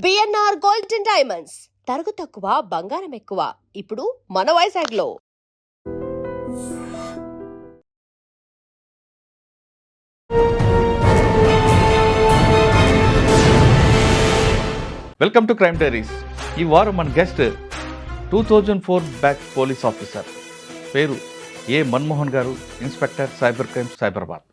BNR gold and diamonds తరుగు తక్కువ బంగారం ఎక్కువ ఇప్పుడు మన వైజాగ్లో. Welcome to crime diaries. ఈ వారం మన గెస్ట్ 2004 బ్యాచ్ పోలీస్ ఆఫీసర్, పేరు ఏ మన్మోహన్ గారు, ఇన్స్పెక్టర్ సైబర్ క్రైమ్ సైబరాబాద్.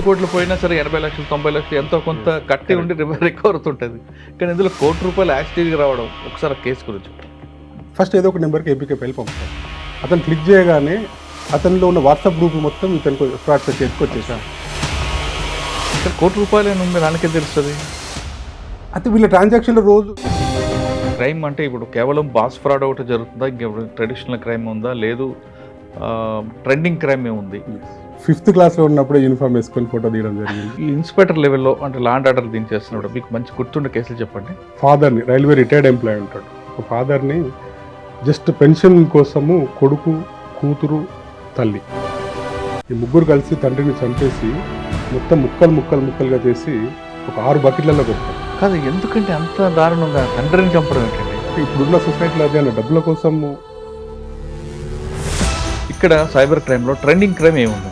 కోట్లు పోయినా సరే 80 లక్షలు 90 లక్షలు ఎంతో కొంత కట్టి ఉండి రికవర్ అవుతుంటుంది. కానీ ఇందులో ₹1 యాక్సిడెంట్గా రావడం, ఒకసారి కేసు గురించి. ఫస్ట్ ఏదో ఒక నెంబర్కి ఏపీకే వెళ్ళి పంపుతాం. అతను క్లిక్ చేయగానే అతనిలో ఉన్న వాట్సాప్ గ్రూప్ మొత్తం ఇతనికి ఫ్రాడ్ చేతికి వచ్చేసాను. ₹1 ఉంది, దానికే తెలుస్తుంది. అయితే వీళ్ళ ట్రాన్సాక్షన్లో రోజు క్రైమ్ అంటే ఇప్పుడు కేవలం బాస్ ఫ్రాడ్ ఒకటి జరుగుతుందా, ఇంకెప్పుడు ట్రెడిషనల్ క్రైమ్ ఉందా, లేదు ట్రెండింగ్ క్రైమ్ ఏముంది? 5th క్లాస్లో ఉన్నప్పుడే యూనిఫామ్ వేసుకొని ఫోటో తీయడం జరిగింది. ఈ ఇన్స్పెక్టర్ లెవెల్లో అంటే లాండ్ ఆర్డర్ దించేస్తున్నప్పుడు మీకు మంచి గుర్తుండే కేసులు చెప్పండి. ఫాదర్ని, రైల్వే రిటైర్డ్ ఎంప్లాయీ ఉంటాడు, ఒక ఫాదర్ని జస్ట్ పెన్షన్ కోసము కొడుకు, కూతురు, తల్లి ఈ ముగ్గురు కలిసి తండ్రిని చంపేసి మొత్తం ముక్కలుగా చేసి ఒక 6 బకెట్లలో పెట్టారు. కాదు, ఎందుకంటే అంత దారుణంగా తండ్రిని చంపడం ఏంటండి? ఇప్పుడున్న సొసైటీలో అదే అన్న డబ్బుల కోసము. ఇక్కడ సైబర్ క్రైమ్లో ట్రెండింగ్ క్రైమ్ ఏముంది?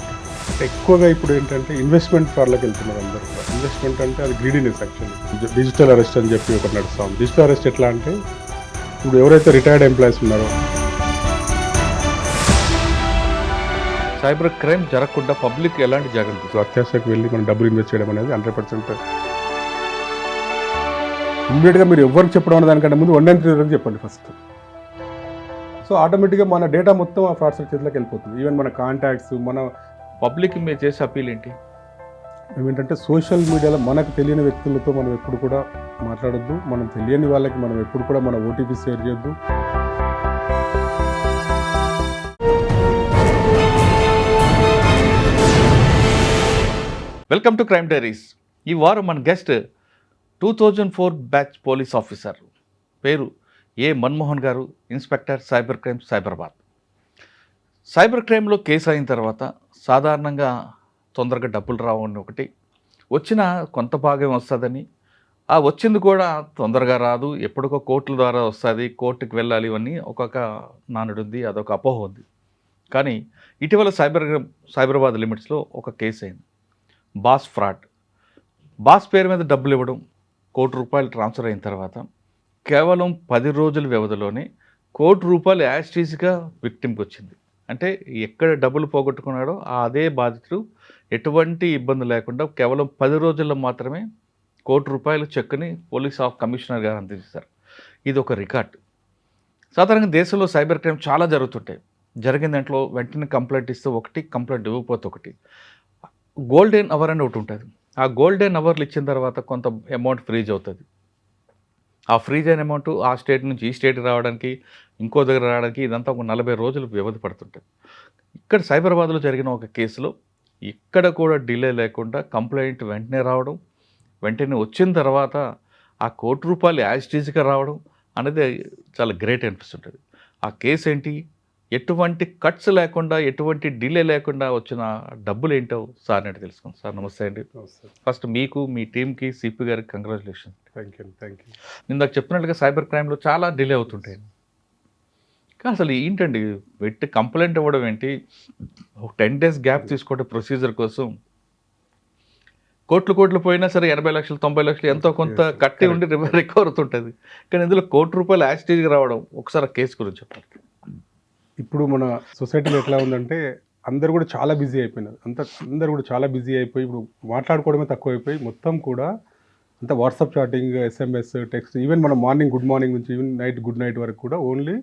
ఎక్కువగా ఇప్పుడు ఏంటంటే ఇన్వెస్ట్మెంట్ ఫార్లోకి వెళ్తున్నారు అందరూ కూడా. ఇన్వెస్ట్మెంట్ అంటే అది గ్రీడీనెస్ యాక్చువల్లీ. డిజిటల్ అరెస్ట్ అని చెప్పి ఒకటి నడుస్తాం. డిజిటల్ అరెస్ట్ ఎట్లా అంటే ఇప్పుడు ఎవరైతే రిటైర్డ్ ఎంప్లాయీస్ ఉన్నారో, సైబర్ క్రైమ్ జరగకుండా పబ్లిక్ ఎలాంటి జాగ్రత్తలు? అత్యాశకు వెళ్ళి మనం డబ్బులు ఇన్వెస్ట్ చేయడం అనేది 100% ఇమ్మీడియట్గా మీరు ఎవరికి చెప్పడం అనే దానికంటే ముందు 193 వరకు చెప్పండి ఫస్ట్. సో ఆటోమేటిక్గా మన డేటా మొత్తం ఆ ఫ్రాడ్స్టర్ చేతిలోకి వెళ్ళిపోతుంది. ఈవెన్ మన కాంటాక్ట్స్, మన పబ్లిక్ మీరు చేసే అప్పీల్ ఏంటి? ఏమిటంటే సోషల్ మీడియాలో మనకు తెలియని వ్యక్తులతో మనం ఎప్పుడు కూడా మాట్లాడొద్దు. మనం తెలియని వాళ్ళకి మనం ఎప్పుడు కూడా మన ఓటీపీ షేర్ చేయొద్దు. Welcome to crime diaries. ఈ వారం మన గెస్ట్ 2004 బ్యాచ్ పోలీస్ ఆఫీసర్, పేరు ఏ మన్మోహన్ గారు, inspector cyber crime Cyberabad. Cyber క్రైమ్లో కేసు అయిన తర్వాత సాధారణంగా తొందరగా డబ్బులు రావని ఒకటి, వచ్చిన కొంత భాగం వస్తుందని, ఆ వచ్చింది కూడా తొందరగా రాదు, ఎప్పటికో కోర్టుల ద్వారా వస్తుంది, కోర్టుకు వెళ్ళాలి, ఇవన్నీ ఒక్కొక్క నానుడు ఉంది, అదొక అపోహ ఉంది. కానీ ఇటీవల సైబరాబాద్ లిమిట్స్లో ఒక కేసు అయింది. Boss fraud. బాస్ పేరు మీద డబ్బులు ఇవ్వడం, ₹1 ట్రాన్స్ఫర్ అయిన తర్వాత కేవలం 10 రోజుల వ్యవధిలోనే ₹1 యాస్టీస్గా విక్టిమ్కి వచ్చింది. అంటే ఎక్కడ డబ్బులు పోగొట్టుకున్నాడో అదే బాధితుడు ఎటువంటి ఇబ్బంది లేకుండా కేవలం 10 రోజుల్లో మాత్రమే ₹1 చెక్కుని పోలీస్ కమిషనర్ గారు అందజేశారు. ఇది ఒక రికార్డ్. సాధారణంగా దేశంలో సైబర్ క్రైమ్ చాలా జరుగుతుంటాయి. జరిగిన దాంట్లో వెంటనే కంప్లైంట్ ఇస్తే ఒకటి, కంప్లైంట్ ఇవ్వకపోతే ఒకటి. గోల్డెన్ అవర్ అని ఒకటి ఉంటుంది. ఆ గోల్డెన్ అవర్లు ఇచ్చిన తర్వాత కొంత అమౌంట్ ఫ్రీజ్ అవుతుంది. ఆ ఫ్రీజ్ అయిన అమౌంట్ ఆ స్టేట్ నుంచి ఈ స్టేట్కి రావడానికి, ఇంకో దగ్గర రావడానికి ఇదంతా ఒక 40 రోజులు వ్యవధి పడుతుంటుంది. ఇక్కడ సైబరాబాద్లో జరిగిన ఒక కేసులో ఇక్కడ కూడా డిలే లేకుండా కంప్లైంట్ వెంటనే రావడం, వెంటనే వచ్చిన తర్వాత ఆ ₹1 యాజిటీజ్గా రావడం అనేది చాలా గ్రేట్ అనిపిస్తుంటుంది. ఆ కేసు ఏంటి, ఎటువంటి కట్స్ లేకుండా, ఎటువంటి డిలే లేకుండా వచ్చిన డబ్బులు ఏంటో సార్ అంటే తెలుసుకుందాం. సార్ నమస్తే అండి. ఫస్ట్ మీకు, మీ టీంకి, సిపి గారికి కంగ్రాచులేషన్. Thank you. ఇందాక చెప్పినట్టుగా సైబర్ క్రైమ్లో చాలా డిలే అవుతుంటాయి. కానీ అసలు ఏంటండి, పెట్టి కంప్లైంట్ ఇవ్వడం ఏంటి, ఒక 10 days గ్యాప్ తీసుకోవడం ప్రొసీజర్ కోసం, కోట్లు పోయినా సరే 80 లక్షలు 90 లక్షలు ఎంతో కొంత కట్టి ఉండి రికవర్ అవుతుంటుంది. కానీ ఇందులో ₹1 యాజిటీజ్గా రావడం, ఒకసారి కేసు గురించి చెప్పండి. ఇప్పుడు మన సొసైటీలో ఎట్లా ఉందంటే అందరు కూడా చాలా బిజీ అయిపోయినారు. అందరు కూడా చాలా బిజీ అయిపోయి ఇప్పుడు మాట్లాడుకోవడమే తక్కువ అయిపోయి మొత్తం కూడా అంత WhatsApp chatting, SMS, text, even మన మార్నింగ్ గుడ్ మార్నింగ్ నుంచి ఈవెన్ నైట్ గుడ్ నైట్ వరకు కూడా only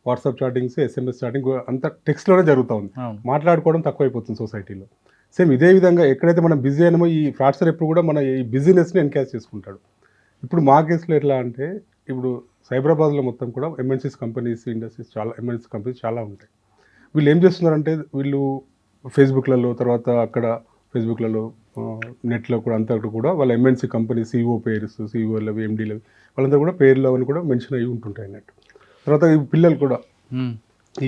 WhatsApp chattings, SMS chatting అంత టెక్స్ట్లోనే జరుగుతూ ఉంది. మాట్లాడుకోవడం తక్కువ అయిపోతుంది సొసైటీలో. సేమ్ ఇదే విధంగా ఎక్కడైతే మనం బిజీ అయినామో ఈ ఫ్రాడ్స్టర్ ఎప్పుడు కూడా మన ఈ బిజినెస్ని ఎన్కాష్ చేసుకుంటాడు. ఇప్పుడు మా కేసులో ఎట్లా అంటే ఇప్పుడు సైబరాబాద్లో మొత్తం కూడా ఎంఎన్సీస్ కంపెనీస్, ఇండస్ట్రీస్, చాలా ఎంఎన్సీ కంపెనీస్ చాలా ఉంటాయి. వీళ్ళు ఏం చేస్తున్నారంటే వీళ్ళు ఫేస్బుక్లలో, తర్వాత అక్కడ ఫేస్బుక్లలో నెట్లో కూడా అంతా కూడా వాళ్ళ ఎంఎన్సీ కంపెనీ సిఇఓ పేర్స్, సిఇఓలు, ఎండీలు వాళ్ళంతా కూడా పేర్లు అవన్నీ కూడా మెన్షన్ అయ్యి ఉంటుంటాయి అన్నట్టు. తర్వాత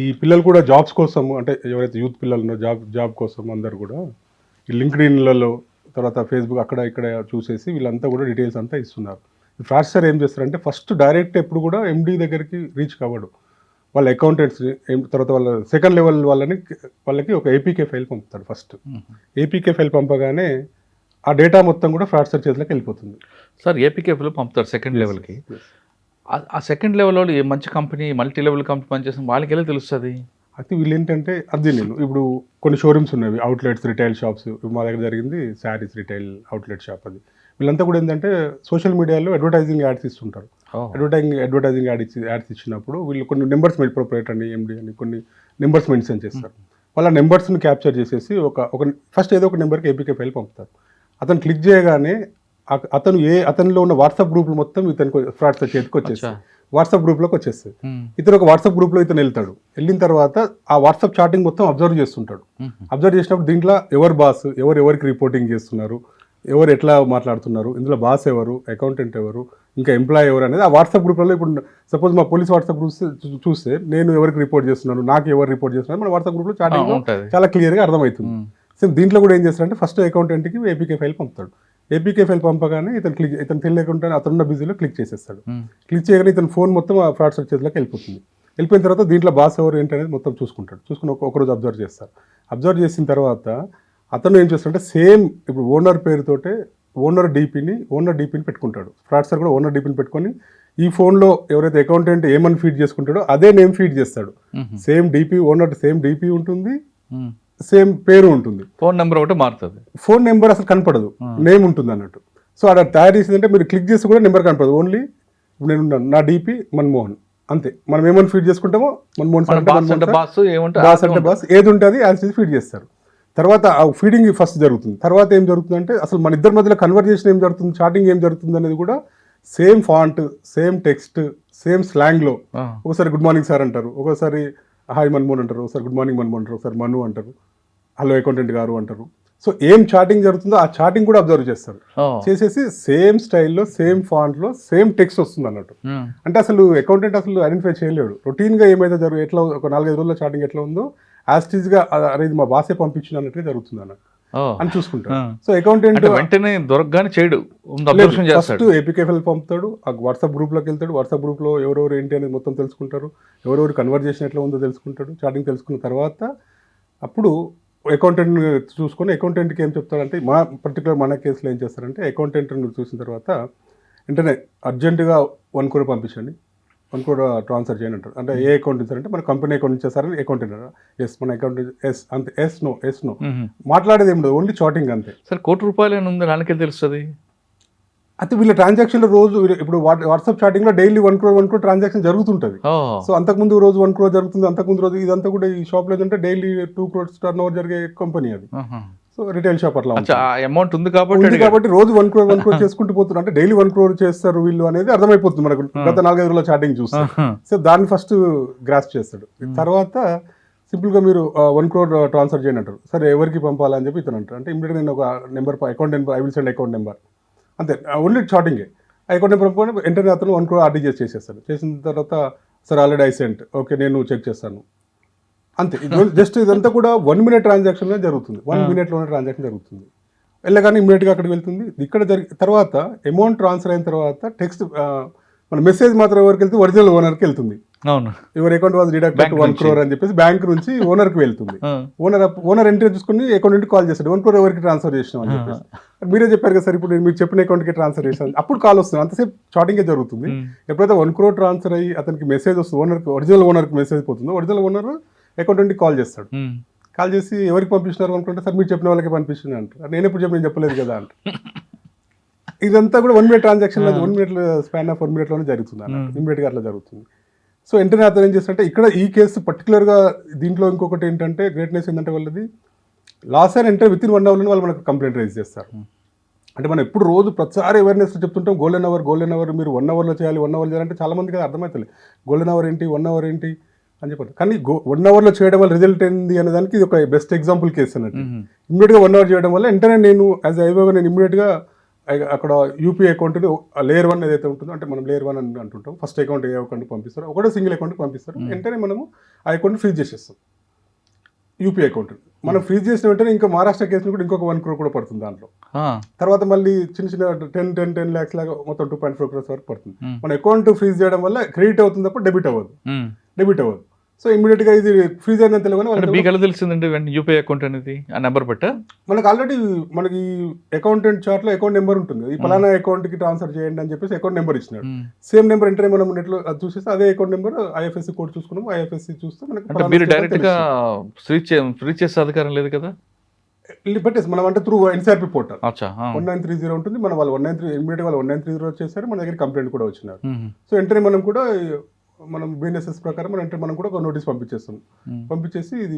ఈ పిల్లలు కూడా జాబ్స్ కోసం, అంటే ఎవరైతే యూత్ పిల్లలు ఉన్నారో జాబ్ కోసం అందరు కూడా ఈ లింక్డ్ఇన్లలో, తర్వాత ఫేస్బుక్ అక్కడ ఇక్కడ చూసేసి వీళ్ళంతా కూడా డీటెయిల్స్ అంతా ఇస్తున్నారు. ఈ ఫ్రాడ్స్టర్ ఏం చేస్తారంటే ఫస్ట్ డైరెక్ట్ ఎప్పుడు కూడా ఎండీ దగ్గరికి రీచ్ కావడు. వాళ్ళ అకౌంటెంట్స్, తర్వాత వాళ్ళ సెకండ్ లెవెల్ వాళ్ళకి ఒక ఏపీకే ఫైల్ పంపుతాడు. ఫస్ట్ ఏపీకే ఫైల్ పంపగానే ఆ డేటా మొత్తం కూడా ఫ్రాడ్స్టర్ చేతిలోకి వెళ్ళిపోతుంది. సార్ ఏపీకేఫ్లో పంపుతారు సెకండ్ లెవెల్కి. ఆ సెకండ్ లెవెల్ వాళ్ళు మంచి కంపెనీ, మల్టీ లెవెల్ కంపెనీ పనిచేసిన వాళ్ళకి ఎలా తెలుస్తుంది? అయితే వీళ్ళు ఏంటంటే నేను ఇప్పుడు కొన్ని షోరూమ్స్ ఉన్నాయి, అవుట్లెట్స్, రిటైల్ షాప్స్. మా దగ్గర జరిగింది శారీస్ రిటైల్ అవుట్లెట్ షాప్. అది వీళ్ళంతా కూడా ఏంటంటే సోషల్ మీడియాలో అడ్వర్టైజింగ్ యాడ్స్ ఇస్తుంటారు. అడ్వర్టైజింగ్ యాడ్స్ ఇచ్చినప్పుడు వీళ్ళు కొన్ని నెంబర్స్ ప్రొపరేటర్ అని, ఎండి అని కొన్ని నెంబర్స్ మెన్షన్ చేస్తారు. వాళ్ళ నెంబర్స్ని క్యాప్చర్ చేసేసి ఒక ఫస్ట్ ఏదో ఒక నెంబర్కి ఏపీకే ఫైల్ పంపుతారు. అతను క్లిక్ చేయగానే అతనిలో ఉన్న వాట్సాప్ గ్రూప్లు మొత్తం ఇతనికి ఫ్రాడ్స్టర్ చేతికి వచ్చేస్తాయి. వాట్సాప్ గ్రూప్లోకి వచ్చేస్తుంది. ఇతను ఒక వాట్సాప్ గ్రూప్లో వెళ్తాడు. వెళ్ళిన తర్వాత ఆ వాట్సాప్ చాటింగ్ మొత్తం అబ్జర్వ్ చేస్తుంటాడు. అబ్జర్వ్ చేసినప్పుడు దీంట్లో ఎవరు బాస్, ఎవరికి రిపోర్టింగ్ చేస్తున్నారు, ఎవరు ఎట్లా మాట్లాడుతున్నారు, ఇందులో బాస్ ఎవరు, అకౌంటెంట్ ఎవరు, ఇంకా ఎంప్లాయ్ ఎవరు అనేది ఆ వాట్సాప్ గ్రూప్లలో. ఇప్పుడు సపోజ్ మా పోలీస్ వాట్సాప్ గ్రూప్స్ చూస్తే నేను ఎవరికి రిపోర్ట్ చేస్తున్నాను, నాకు ఎవరు రిపోర్ట్ చేస్తున్నారు, మన వాట్సాప్ గ్రూప్లో చాటింగ్ చాలా క్లియర్గా అర్థమవుతుంది. సో దీంట్లో కూడా ఏం చేస్తారంటే ఫస్ట్ అకౌంటెంట్కి ఏపీకే ఫైల్ పంపుతాడు. ఏపీకే ఫైల్ పంపగానే ఇతను తెలియకుండా అతనున్న బిజీలో క్లిక్ చేసేస్తాడు. క్లిక్ చేయగానే ఇతను ఫోన్ మొత్తం ఆ ఫ్రాడ్స్టర్ చేతిలోకి వెళ్ళిపోతుంది. వెళ్ళిపోయిన తర్వాత దీంట్లో బాస్ ఎవరు ఏంటి అనేది మొత్తం చూసుకుని ఒకరోజు అబ్జర్వ్ చేస్తారు. అబ్జర్వ్ చేసిన తర్వాత అతను ఏం చేస్తాడంటే సేమ్ ఇప్పుడు ఓనర్ పేరుతోటే ఓనర్ డీపీని పెట్టుకుంటాడు. ఫ్రాడ్స్టర్ కూడా ఓనర్ డీపీని పెట్టుకొని ఈ ఫోన్లో ఎవరైతే అకౌంటెంట్ ఏమని ఫీడ్ చేసుకుంటాడో అదే నేమ్ ఫీడ్ చేస్తాడు. Same DP, owner same DP ఉంటుంది, సేమ్ పేరు ఉంటుంది, ఫోన్ నెంబర్ ఒకటి మారుతుంది. ఫోన్ నెంబర్ అసలు కనపడదు, నేమ్ ఉంటుంది అన్నట్టు. సో అక్కడ తయారు చేసిందంటే మీరు క్లిక్ చేసి కూడా నెంబర్ కనపడదు. ఓన్లీ నేను నా డీపీ మన్మోహన్ అంతే. మనం ఏమని ఫీడ్ చేసుకుంటామో మన్మోహన్ బాస్ అంటే బాస్ ఏది ఉంటుంది యాజ్ ఫీడ్ చేస్తారు. తర్వాత ఆ ఫీడింగ్ ఫస్ట్ జరుగుతుంది. తర్వాత ఏం జరుగుతుందంటే అసలు మన ఇద్దరి మధ్యలో కన్వర్జేషన్ ఏం జరుగుతుంది, చాటింగ్ ఏం జరుగుతుంది అనేది కూడా same font, same text, same స్లాంగ్లో. ఒకసారి గుడ్ మార్నింగ్ సార్ అంటారు, ఒకసారి హాయ్ మన్మోహన్ అంటారు, ఒకసారి గుడ్ మార్నింగ్ మన్మోహన్ అంటారు, ఒకసారి మను అంటారు, హలో అకౌంటెంట్ గారు అంటారు. సో ఏం చాటింగ్ జరుగుతుందో ఆ చాటింగ్ కూడా అబ్జర్వ్ చేస్తారు. చేసేసి సేమ్ స్టైల్లో, సేమ్ ఫాంట్లో, సేమ్ టెక్స్ట్ వస్తుంది అన్నట్టు. అంటే అసలు అకౌంటెంట్ అసలు ఐడెంటిఫై చేయలేడు. రొటీన్గా ఏమైతే ఎట్లా ఒక 4-5 రోజుల చాటింగ్ ఎట్లా ఉందో యాస్టీజ్గా అరే ఇది మా బాసే పంపించిన అన్నట్టుగా జరుగుతుంది అన్నట్టు అని చూసుకుంటారు. సో అకౌంటెంట్ వెంటనే దొరకగానే చేయడు, ఫస్ట్ ఏపీకే ఫైల్ పంపుతాడు, ఆ వాట్సాప్ గ్రూప్లోకి వెళ్తాడు. వాట్సాప్ గ్రూప్లో ఎవరెవరు ఏంటి అనేది మొత్తం తెలుసుకుంటారు, ఎవరెవరు కన్వర్జేషన్ ఎట్లా ఉందో తెలుసుకుంటాడు. చాటింగ్ తెలుసుకున్న తర్వాత అప్పుడు అకౌంటెంట్ చూసుకొని అకౌంటెంట్కి ఏం చెప్తారంటే మన కేసులో ఏం చేస్తారంటే అకౌంటెంట్ని చూసిన తర్వాత వెంటనే అర్జెంటుగా 1 crore పంపించండి, 1 crore ట్రాన్స్ఫర్ చేయండి అంటారు. అంటే ఏ అకౌంట్ ఇచ్చారంటే మన కంపెనీ అకౌంట్ ఇచ్చేసారని అకౌంటెంట్ ఎస్, మన అకౌంట్ ఎస్ అంతే, ఎస్ నో మాట్లాడేది ఏమి ఉండదు, ఓన్లీ చాటింగ్ అంతే. సరే ₹1 కోటి ఉంది నాకే తెలుస్తుంది. అయితే వీళ్ళ ట్రాన్సాక్షన్లో రోజు ఇప్పుడు వాట్సాప్ చాటింగ్లో డైలీ 1 crore ట్రాన్సాక్షన్ జరుగుతుంటుంది. సో అంతకుముందు రోజు 1 crore జరుగుతుంది, అంతకుముందు రోజు ఇదంతా కూడా ఈ షాప్లో ఏంటంటే డైలీ 2 crore టర్న్ ఓవర్ జరిగే కంపెనీ అది. సో రిటైల్ షాప్ అట్లా అమౌంట్ ఉంది కాబట్టి రోజు 1 crore చేసుకుంటూ పోతున్నారు. అంటే డైలీ 1 crore చేస్తారు వీళ్ళు అనేది అర్థమైపోతుంది మనకు గత 4-5 రోజుల చాటింగ్ చూస్తే. సో దాన్ని ఫస్ట్ గ్రాస్ప్ చేస్తాడు. తర్వాత సింపుల్గా మీరు 1 crore ట్రాన్స్ఫర్ చేయండి అంటారు. సరే ఎవరికి పంపాలని చెప్పి ఇతను అంటారు. అంటే ఇమీడియట్గా నేను ఒక number account number I will send account number అంతే, ఓన్లీ చాటింగే. అకౌంట్ నెంబర్ పంపుకొని వెంటనే అతను 1 crore ఆర్డీ చేసేస్తాడు. చేసిన తర్వాత సరే ఆల్రెడీ ఐ సెంట్, ఓకే నేను చెక్ చేస్తాను అంతే. జస్ట్ ఇదంతా కూడా 1 minute ట్రాన్సాక్షన్లో జరుగుతుంది. 1 minute ట్రాన్సాక్షన్ జరుగుతుంది. వెళ్ళగానే ఇమీడియట్గా అక్కడికి వెళ్తుంది. ఇక్కడ తర్వాత అమౌంట్ ట్రాన్స్ఫర్ అయిన తర్వాత టెక్స్ట్ మన మెసేజ్ మాత్రం ఎవరికి వెళ్తుంది, ఒరిజినల్ ఓనర్కి వెళ్తుంది. అవును, your account was deducted 1 crore అని చెప్పేసి బ్యాంక్ నుంచి ఓనర్కి వెళ్తుంది. ఓనర్ ఎంట్రీ చూసుకుని అకౌంట్ కాల్ చేస్తాడు, 1 crore ఎవరికి ట్రాన్స్ఫర్ చేసినాం అని చెప్పేసి. మీరే చెప్పారు కదా సార్, ఇప్పుడు మీరు చెప్పిన అకౌంట్కి ట్రాన్స్ఫర్ చేశాను, అప్పుడు కాల్ వస్తుంది. అంతసేపు చాటింగే జరుగుతుంది. ఎప్పుడైతే 1 crore ట్రాన్స్ఫర్ అయ్యి అతనికి మెసేజ్ వస్తుంది, ఒరిజినల్ ఓనర్కి మెసేజ్ పోతుందో ఒరిజినల్ ఓనర్ అకౌంటెంట్కి కాల్ చేస్తాడు. కాల్ చేసి ఎవరికి పంపిస్తున్నారు అనుకుంటే సార్ మీరు చెప్పిన వాళ్ళకి పంపిస్తున్నా అంటారు. నేను ఎప్పుడు నేను చెప్పలేదు కదా అంట. ఇదంతా కూడా 1 minute transaction 1 minute span of 1 minuteలోనే జరుగుతుంది అన్నట్టు. ఇమీడియట్గా అట్లా జరుగుతుంది. సో వెంటనే అతను ఏం చేస్తారంటే ఇక్కడ ఈ కేసు పర్టికులర్గా దీంట్లో ఇంకొకటి ఏంటంటే గ్రేట్నెస్ ఏంటంటే వాళ్ళది loss and enter within 1 hour వాళ్ళు మనకు కంప్లైంట్ రైజ్ చేస్తారు. అంటే మనం ఎప్పుడు రోజు ప్రతిసారి అవేర్నెస్ చెప్తుంటాం, గోల్డెన్ అవర్ మీరు 1 hourలో చేయాలి, 1 hour చేయాలంటే చాలా మందికి అది అర్థమవుతుంది. గోల్డెన్ అవర్ ఏంటి, 1 hour ఏంటి అని చెప్పారు. కానీ 1 అవర్లో చేయడం వల్ల రిజల్ట్ ఏంది అనే దానికి ఇది ఒక బెస్ట్ ఎగ్జాంపుల్ కేసు అన్నట్టు. ఇమ్మీడియట్గా 1 అవర్ చేయడం వల్ల వెంటనే నేను యాజ్ ఐఓగా నేను ఇమ్మీడియట్గా అక్కడ యూపీఐ అకౌంట్ని లేయర్ 1 ఏదైతే ఉంటుందో, అంటే మనం లేయర్ 1 అని అంటుంటాం, ఫస్ట్ అకౌంట్ ఏ అకౌంట్కి పంపిస్తారు, ఒకటే సింగిల్ అకౌంట్కి పంపిస్తారు. వెంటనే మనము ఆ అకౌంట్ని ఫ్రీజ్ చేసేస్తాం యూపీఐ అకౌంట్. మనం ఫ్రీజ్ చేసిన వెంటనే ఇంకా మహారాష్ట్ర కేసుని కూడా ఇంకొక 1 crore కూడా పడుతుంది దాంట్లో. తర్వాత మళ్ళీ చిన్న చిన్న 10 lakhs లాగా మొత్తం 2.4 crores వరకు పడుతుంది. మన అకౌంట్ ఫ్రీజ్ చేయడం వల్ల క్రెడిట్ అవుతుంది తప్ప డెబిట్ అవ్వదు. సో ఇమీడియట్గా ఇది ఫ్రీజ్ అయిందని తెలియగానే మీకు ఎలా తెలిసిందండి యూపీఐ అకౌంట్ అనేది ఆ నెంబర్ బట్ట? మనకు ఆల్రెడీ మనకి అకౌంటెంట్ చార్ట్లో అకౌంట్ నెంబర్ ఉంటుంది. ఈ పలానా అకౌంట్కి ట్రాన్స్ఫర్ చేయండి అని చెప్పేసి అకౌంట్ నెంబర్ ఇచ్చినాడు. సేమ్ నెంబర్ ఎంటర్ మనం నెట్లో అది చూసేసి అదే అకౌంట్ నెంబర్ ఐఎఫ్ఎస్సి కోడ్ చూసుకున్నాం. ఐఎఫ్ఎస్సి చూస్తే మనకి మీరు డైరెక్ట్గా ఫ్రీజ్ చేసే అధికారం లేదు కదా? పెట్టేసి మనం అంటే త్రూ ఎన్సీఆర్పీ పోర్టల్ 1930 ఉంటుంది. మన వాళ్ళు 1930 వచ్చేసారు. మన దగ్గర కంప్లైంట్ కూడా వచ్చినారు. సో వెంటనే మనం కూడా మనం బిఎన్ఎస్ఎస్ ప్రకారం మనం కూడా ఒక నోటీస్ పంపించేస్తాం. పంపించేసి ఇది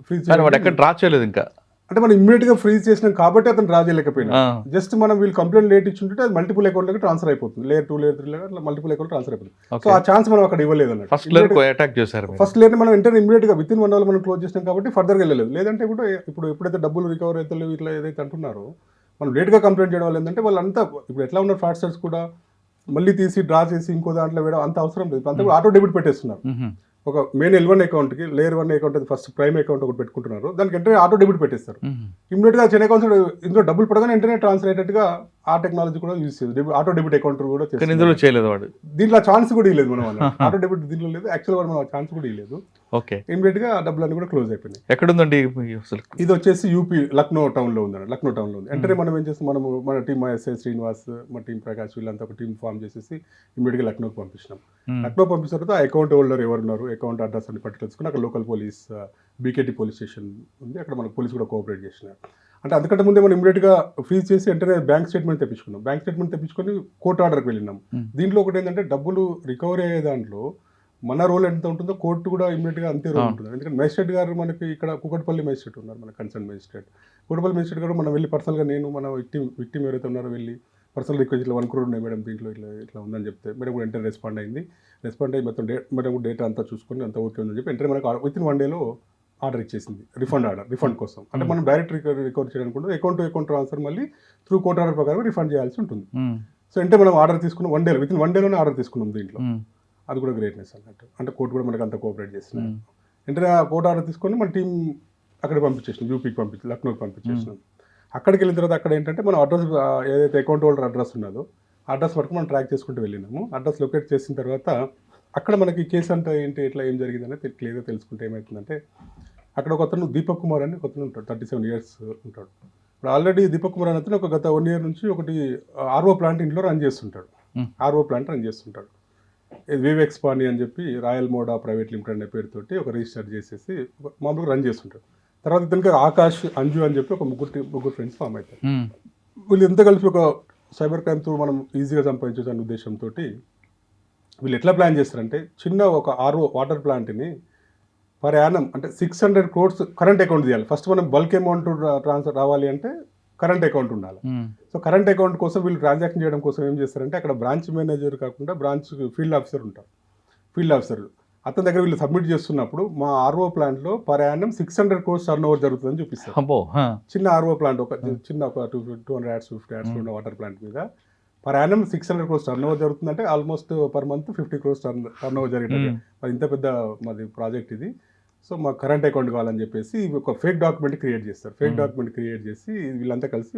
ఫ్రీజ్ ఎక్కడ డ్రా చేయలేదు ఇంకా, అంటే మనం ఇమ్మీడియట్ గా ఫ్రీజ్ చేసినాం కాబట్టి అతను డ్రా చేయలేకపోయినా. జస్ట్ మనం వీళ్ళు కంప్లైంట్ లేట్ ఇచ్చుంటే అది మల్టిపుల్ అకౌంట్లకి ట్రాన్స్ఫర్ అయిపోతుంది. లేయర్ 2 లేయర్ 3 అట్లా మల్టిపుల్ అకౌంట్ ట్రాన్స్ఫర్ అయిపోతుంది. సో ఆ ఛాన్స్ మనం అక్కడ ఇవ్వలేదు అన్నట్టు. ఫస్ట్ లేయర్ మనం వెంటనే ఇమ్మీడియట్ గా విత్ ఇన్ 1 hour మనం క్లోజ్ చేసినాం కాబట్టి ఫర్దర్ గా వెళ్ళలేదు. లేదంటే కూడా ఇప్పుడు ఎప్పుడైతే డబ్బులు రికవర్ అయితే ఇట్లా ఏదైతే అంటున్నారో, మనం లేట్ గా కంప్లైంట్ చేయడం వల్ల ఏంటంటే వాళ్ళంతా ఇప్పుడు ఎట్లా ఉన్నారు ఫ్రాడ్స్టర్స్ కూడా మళ్ళీ తీసి డ్రా చేసి ఇంకో దాంట్లో వేయడం అంత అవసరం లేదు. అంతా కూడా ఆటో డెబిట్ పెట్టేస్తున్నారు. ఒక మెయిన్ L1 అకౌంట్కి లేయర్ 1 అకౌంట్ అది ఫస్ట్ ప్రైమ్ అకౌంట్ ఒకటి పెట్టుకుంటున్నారు. దానికి వెంటనే ఆటో డెబిట్ పెట్టేస్తారు. ఇమ్మీడియట్గా చిన్న అకౌంట్స్ ఇందులో డబ్బులు పడగానే వెంటనే ట్రాన్స్ఫర్ అయ్యేటట్టుగా ఆ టెక్నాలజీ కూడా యూజ్ చేయాలి. ఆటో డెబిట్ అకౌంట్ కూడా చేయలేదు వాడు. దీంట్లో ఛాన్స్ కూడా ఇవ్వలేదు మనం. ఆటో డెబిట్ దీంట్లో లేదు. యాక్చువల్గా మనం ఛాన్స్ కూడా ఇవ్వలేదు. ఓకే, ఇమ్మీడియట్గా ఆ డబ్బులన్నీ కూడా క్లోజ్ అయిపోయినాయి. ఎక్కడుందండి ఇది వచ్చేసి యూపీ లక్నో టౌన్లో ఉందండి. లక్నో టౌన్లో ఉంది. వెంటనే మనం ఏం చేస్తాం, మన టీం ఎస్ఐ శ్రీనివాస్, మా టీం ప్రకాష్ వీళ్ళంతా ఒక టీం ఫామ్ చేసేసి ఇమ్మీడియట్గా లక్నోకి పంపించినాం. లక్నో పంపించిన తర్వాత ఆ అకౌంట్ హోల్డర్ ఎవరున్నారు, అకౌంట్ అడ్రస్ అన్ని పట్టి తెలుసుకుని అక్కడ local police BKT police station ఉంది. అక్కడ మనకు పోలీస్ కూడా కోఆపరేట్ చేసినారు. అంటే అంతకంటే ముందే మనం ఇమీడియట్గా ఫ్రీజ్ చేసి వెంటనే బ్యాంక్ స్టేట్మెంట్ తెప్పించుకున్నాం. బ్యాంక్ స్టేట్మెంట్ తెప్పించుకొని కోర్టు ఆర్డర్కి వెళ్ళినాం. దీంట్లో ఒకటి ఏంటంటే డబ్బులు రికవరీ అయ్యే దాంట్లో మన రోల్ ఎంత ఉంటుందో కోర్టు కూడా ఇమీడియట్గా అంతే రోల్ ఉంటుంది. ఎందుకంటే మేజిస్ట్రేట్ గారు మనకి ఇక్కడ కుకట్పల్లి మేజిస్ట్రేట్ ఉన్నారు, మన కన్సర్న్ మేజిస్ట్రేట్. కుకట్పల్లి మేజిస్ట్రేట్ గారు మనం వెళ్ళి పర్సనల్గా నేను మన విక్టిమ్ ఎవరైతే ఉన్నారో వెళ్ళి పర్సనల్ రిక్వెస్ట్ ఇట్లా 1 crore ఉన్నాయి మేడం, దీంట్లో ఇట్లా ఉందని చెప్తే మేడం కూడా వెంటనే రెస్పాండ్ అయ్యి మొత్తం మేడం కూడా డేటా అంతా చూసుకొని అంతా ఓకే ఉందని చెప్పి వెంటనే మనకు విత్ ఇన్ 1 day ఆర్డర్ ఇచ్చేసింది. రిఫండ్ కోసం. అంటే మనం డైరెక్ట్ రికవర్ చేయడానికి కూడా అకౌంట్ టు అకౌంట్ ట్రాన్స్ఫర్ మళ్ళీ త్రూ కోర్ట్ ఆర్డర్ ప్రకారం రిఫండ్ చేయాల్సి ఉంటుంది. సో అంటే మనం ఆర్డర్ తీసుకున్నాం 1 day, with in 1 day order తీసుకున్నాం దీంట్లో. అది కూడా గ్రేట్నెస్ అన్నట్టు. అంటే కోర్టు కూడా మనకు అంత కోఆపరేట్ చేస్తున్నాం. వెంటనే ఆ కోర్టు ఆర్డర్ తీసుకొని మన టీం అక్కడికి పంపించేసినాం, యూపీకి లక్నోకి పంపించేసినాం. అక్కడికి వెళ్ళిన తర్వాత అక్కడ ఏంటంటే మనం అడ్రస్ ఏదైతే అకౌంట్ హోల్డర్ అడ్రస్ ఉన్నదో అడ్రస్ వరకు మనం ట్రాక్ చేసుకుంటూ వెళ్ళినాము. అడ్రస్ లొకేట్ చేసిన తర్వాత అక్కడ మనకి కేసు అంటే ఏంటి, ఎట్లా ఏం జరిగిందనేది క్లియర్గా తెలుసుకుంటే ఏమవుతుందంటే, అక్కడ ఒక అతను దీపక్ కుమార్ అని ఒక అతను ఉంటాడు, 37 years ఉంటాడు. ఇప్పుడు ఆల్రెడీ దీపక్ కుమార్ అని అతను ఒక గత 1 year నుంచి ఒకటి ఆర్ఓ ప్లాంట్ ఇంట్లో రన్ చేస్తుంటాడు. వివేక్స్ పాని అని చెప్పి రాయల్ మోడా ప్రైవేట్ లిమిటెడ్ అనే పేరుతోటి ఒక రిజిస్టర్ చేసేసి మామూలుగా రన్ చేస్తుంటాడు. తర్వాత ఇతనికి ఆకాష్, అంజు అని చెప్పి ఒక ముగ్గురు ఫ్రెండ్స్ ఫామ్ అవుతారు. వీళ్ళు ఎంత కలిపి ఒక సైబర్ క్రైమ్ తో మనం ఈజీగా సంపాదించవచ్చు అనే ఉద్దేశంతో వీళ్ళు ఎట్లా ప్లాన్ చేస్తారంటే, చిన్న ఒక ఆర్ఓ వాటర్ ప్లాంట్ని పర్ యానం అంటే 600 crores కరెంట్ అకౌంట్ తీయాలి. ఫస్ట్ మనం బల్క్ అమౌంట్ ట్రాన్స్ఫర్ రావాలి అంటే కరెంట్ అకౌంట్ ఉండాలి. సో కరెంట్ అకౌంట్ కోసం వీళ్ళు ట్రాన్సాక్షన్ చేయడం కోసం ఏం చేస్తారంటే, అక్కడ బ్రాంచ్ మేనేజర్ కాకుండా బ్రాంచ్ ఫీల్డ్ ఆఫీసర్ ఉంటారు. ఫీల్డ్ ఆఫీసర్ అతని దగ్గర వీళ్ళు సబ్మిట్ చేస్తున్నప్పుడు మా ఆర్ఓ ప్లాంట్లో per annum 600 crores turn over జరుగుతుందని చూపిస్తారు. చిన్న ఆర్ఓ ప్లాంట్ ఒక 200 యాడ్స్ 50 యాడ్స్ ఉన్న వాటర్ ప్లాంట్ మీద per annum 600 crores turnover జరుగుతుందంటే almost per month 50 crores turnover జరిగేది. మరి ఇంత పెద్ద మాది ప్రాజెక్ట్ ఇది. సో మా కరెంట్ అకౌంట్ కావాలని చెప్పేసి ఒక ఫేక్ డాక్యుమెంట్ క్రియేట్ చేస్తారు. ఫేక్ డాక్యుమెంట్ క్రియేట్ చేసి వీళ్ళంతా కలిసి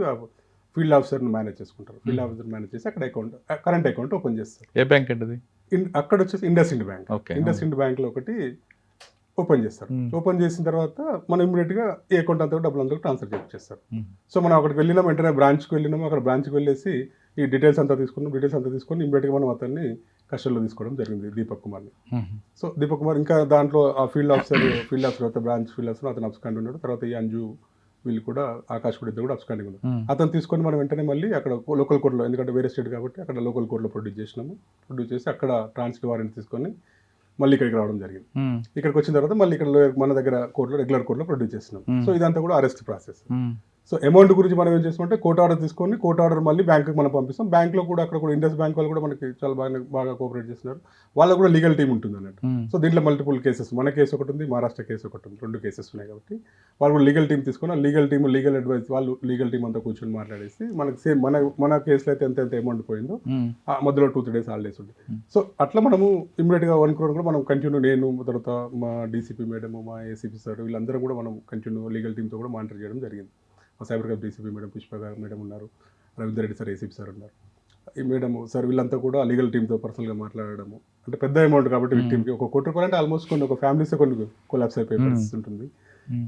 ఫీల్డ్ ఆఫీసర్ని మేనేజ్ చేసుకుంటారు. ఫీల్డ్ ఆఫీసర్ మేనేజ్ చేసి అక్కడ కరెంట్ అకౌంట్ ఓపెన్ చేస్తారు. ఏ బ్యాంక్ అంటే అక్కడ వచ్చేసి ఇండస్ ఇండ్ బ్యాంక్. ఇండస్ ఇండ్ బ్యాంక్లో ఒకటి ఓపెన్ చేస్తారు. ఓపెన్ చేసిన తర్వాత మనం ఇమీడియట్గా ఈ అకౌంట్ అంతా డబ్బులు అంతా ట్రాన్స్ఫర్ చేస్తారు. సో మనం అక్కడికి వెళ్ళినాం, వెంటనే బ్రాంచ్కి వెళ్ళినాము. అక్కడ బ్రాంచ్కి వెళ్ళేసి ఈ డీటెయిల్స్ అంతా తీసుకొని ఇమీడియట్గా మనం అతన్ని కస్టడీలో తీసుకోవడం జరిగింది, దీపక్ కుమార్ని. సో దీపక్ కుమార్ ఇంకా దాంట్లో ఆ ఫీల్డ్ ఆఫీసర్ తర్వాత బ్రాంచ్ ఫీల్డ్ ఆఫీసర్ అతను అబ్స్కాండ్ ఉన్నాడు. తర్వాత ఈ అంజు వీళ్ళు కూడా ఆకాష్ కూడా ఇద్దరు కూడా అబ్స్కాండింగ్ ఉన్నారు. అతను తీసుకొని మనం వెంటనే మళ్ళీ అక్కడ లోకల్ కోర్టులో, ఎందుకంటే వేరే స్టేట్ కాబట్టి అక్కడ లోకల్ కోర్టులో ప్రొడ్యూస్ చేసి అక్కడ ట్రాన్స్ఫర్ వారెంట్ తీసుకొని మళ్ళీ ఇక్కడికి రావడం జరిగింది. ఇక్కడికి వచ్చిన తర్వాత మళ్ళీ ఇక్కడ మన దగ్గర కోర్టులో రెగ్యులర్ కోర్టులో ప్రొడ్యూస్ చేస్తున్నాం. సో ఇదంతా కూడా అరెస్ట్ ప్రాసెస్. సో అమౌంట్ గురించి మనం ఏం చేస్తామంటే కోర్ట్ ఆర్డర్ తీసుకొని కోర్ట్ ఆర్డర్ మళ్ళీ బ్యాంకుకి మనం పంపిస్తాం. బ్యాంక్లో కూడా అక్కడ కూడా ఇండస్ బ్యాంక్ వాళ్ళు కూడా మనకి చాలా బాగా కోఆపరేట్ చేస్తున్నారు. వాళ్ళకు కూడా లీగల్ టీం ఉంటుంది అన్నట్టు. సో దీంట్లో మల్టిపుల్ కేసెస్, మన కేసు ఒకటి ఉంది, మహారాష్ట్ర కేసు ఒకటి ఉంది, 2 కేసెస్ ఉన్నాయి కాబట్టి వాళ్ళు కూడా లీగల్ టీం తీసుకొని ఆ లీగల్ టీం లీగల్ అడ్వైస్ వాళ్ళు లీగల్ టీం అంతా కూర్చొని మాట్లాడేసి మనకి సేమ్ మన కేసులో అయితే ఎంత అమౌంట్ పోయిందో ఆ మధ్యలో 2-3 డేస్ హాలిడేస్ ఉంటుంది. సో అట్లా మనము ఇమ్మీడియట్గా 1 crore కూడా మనం కంటిన్యూ, నేను తర్వాత మా డీసీపీ మేడం, మా ఏసీపీ సార్ వీళ్ళందరూ కూడా మనం కంటిన్యూ లీగల్ టీంతో కూడా మానిటర్ చేయడం జరిగింది. మా cyber crime DCP madam Pushpa గారు మేడం ఉన్నారు, Ravinder Reddy sir ACP sir ఉన్నారు, ఈ మేడం సార్ వీళ్ళంతా కూడా లీగల్ టీంతో పర్సనల్గా మాట్లాడడము. అంటే పెద్ద అమౌంట్ కాబట్టి విక్టిమ్కి ₹1 కోటి అంటే ఆల్మోస్ట్ ఒక ఫ్యామిలీస్ కొన్ని కొలాప్స్ అయిపోయే పరిస్థితి ఉంటుంది.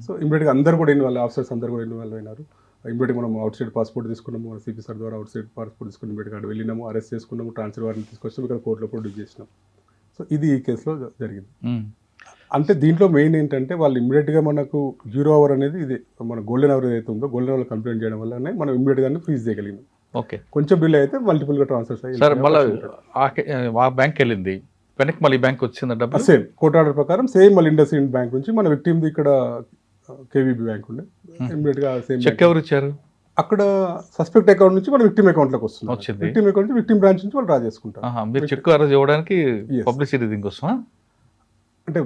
సో ఇమ్మీడియట్గా అందరూ కూడా ఇన్వాల్వ్, ఆఫీసర్స్ అందరూ కూడా ఇన్వాల్వ్ అయినారు. ఇమ్మీడియట్గా మనం అవుట్ సైడ్ పాస్పోర్ట్ తీసుకున్నాము, మన సిపి సార్ ద్వారా అవుట్ సైడ్ పాస్పోర్ట్ తీసుకుని ఇమ్మీడియట్గా అక్కడ వెళ్ళినాము, అరెస్ట్ చేసుకున్నాము, ట్రాన్స్ఫర్ వారిని తీసుకొచ్చాము, ఇక్కడ కోర్టులో ప్రొడ్యూస్ చేసినాం. సో ఇది ఈ కేసులో జరిగింది. అంటే దీంట్లో మెయిన్ ఏంటంటే వాళ్ళు ఇమ్మీడియట్గా మనకు 0 hour అనేది ఇది మన గోల్డెన్ అవర్ ఏదైతే ఉందో గోల్డెన్ అవర్ కంప్లైంట్ చేయడం వల్లనే మనం ఇమ్మీడియట్గానే ఫ్రీజ్ చేయగలిగినాం. ఓకే, కొంచెం బిల్ అయితే మల్టిపుల్గా ట్రాన్స్ఫర్స్ అయ్యి సార్ మళ్ళీ ఆ బ్యాంక్ వెళ్ళింది, వెనక్కి మళ్ళీ బ్యాంక్ వచ్చింది డబ్బు సేమ్ కోర్ట్ ఆర్డర్ ప్రకారం సేమ్ మళ్ళీ ఇండస్ ఇండ్ బ్యాంక్ నుంచి మన విక్టిమ్ది ఇక్కడ కేవీబీ బ్యాంక్ ఉండే ఇమ్మీడియట్గా సేమ్ చెక్ ఎవరు ఇచ్చారు? అక్కడ సస్పెక్ట్ అకౌంట్ నుంచి మన విక్టిమ్ అకౌంట్లోకి వస్తుంది. వచ్చింది విక్టిమ్ అకౌంట్ నుంచి విక్టిమ్ బ్రాంచ్ నుంచి వాళ్ళు డ్రా చేసుకుంటారు. మీరు చెక్ అరెస్ట్ ఇవ్వడానికి Yes. పబ్లిసిటీ దీనికోసం, అంటే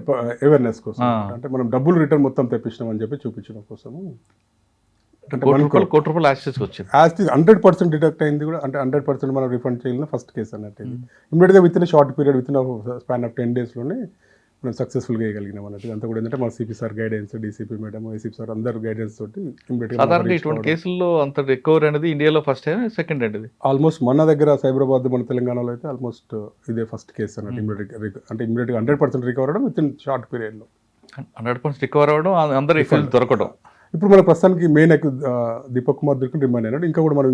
అవేర్నెస్ కోసం, అంటే మనం డబ్బులు రిటర్న్ మొత్తం తెప్పించినాం అని చెప్పి చూపించడం కోసము. అంటే కోటి రూపాయలు యాక్సెస్ వచ్చింది. యాజ్ 100% డిడక్ట్ అయింది కూడా, అంటే 100% మనం రిఫండ్ చేయాలని ఫస్ట్ కేసు అన్నట్టు. ఇది ఇమ్మీడియట్గా with in short period, with in span of 10 daysలోనే మనం సక్సెస్ఫుల్గా వేయగలిగినాం అన్నట్టు. అంతా కూడా ఏంటంటే మా CP sir guidance, DCP madam, ACP sir అందరూ గైడెన్స్ తోటి సాధారణంగా ఇటువంటి కేసుల్లో అంత రికవరీ అనేది ఇండియాలో ఫస్ట్ టైం, సెకండ్ అండి ఆల్మోస్ట్ మన దగ్గర సైబరాబాద్, మన తెలంగాణలో అయితే ఆల్మోస్ట్ ఇదే ఫస్ట్ కేసు అన్నట్టు. అంటే ఇమ్మీడియట్గా 100% రికవర్ అవ్వడం విత్ ఇన్ షార్ట్ పీరియడ్లో, 100% రికవర్ అవ్వడం, అందరూ ఎఫ్ఐఆర్ దొరకడం. ఇప్పుడు మన ప్రస్తుతానికి మెయిన్ దీపక్ కుమార్ దొరికి రిమాండ్ అయినాడు. ఇంకా కూడా మనం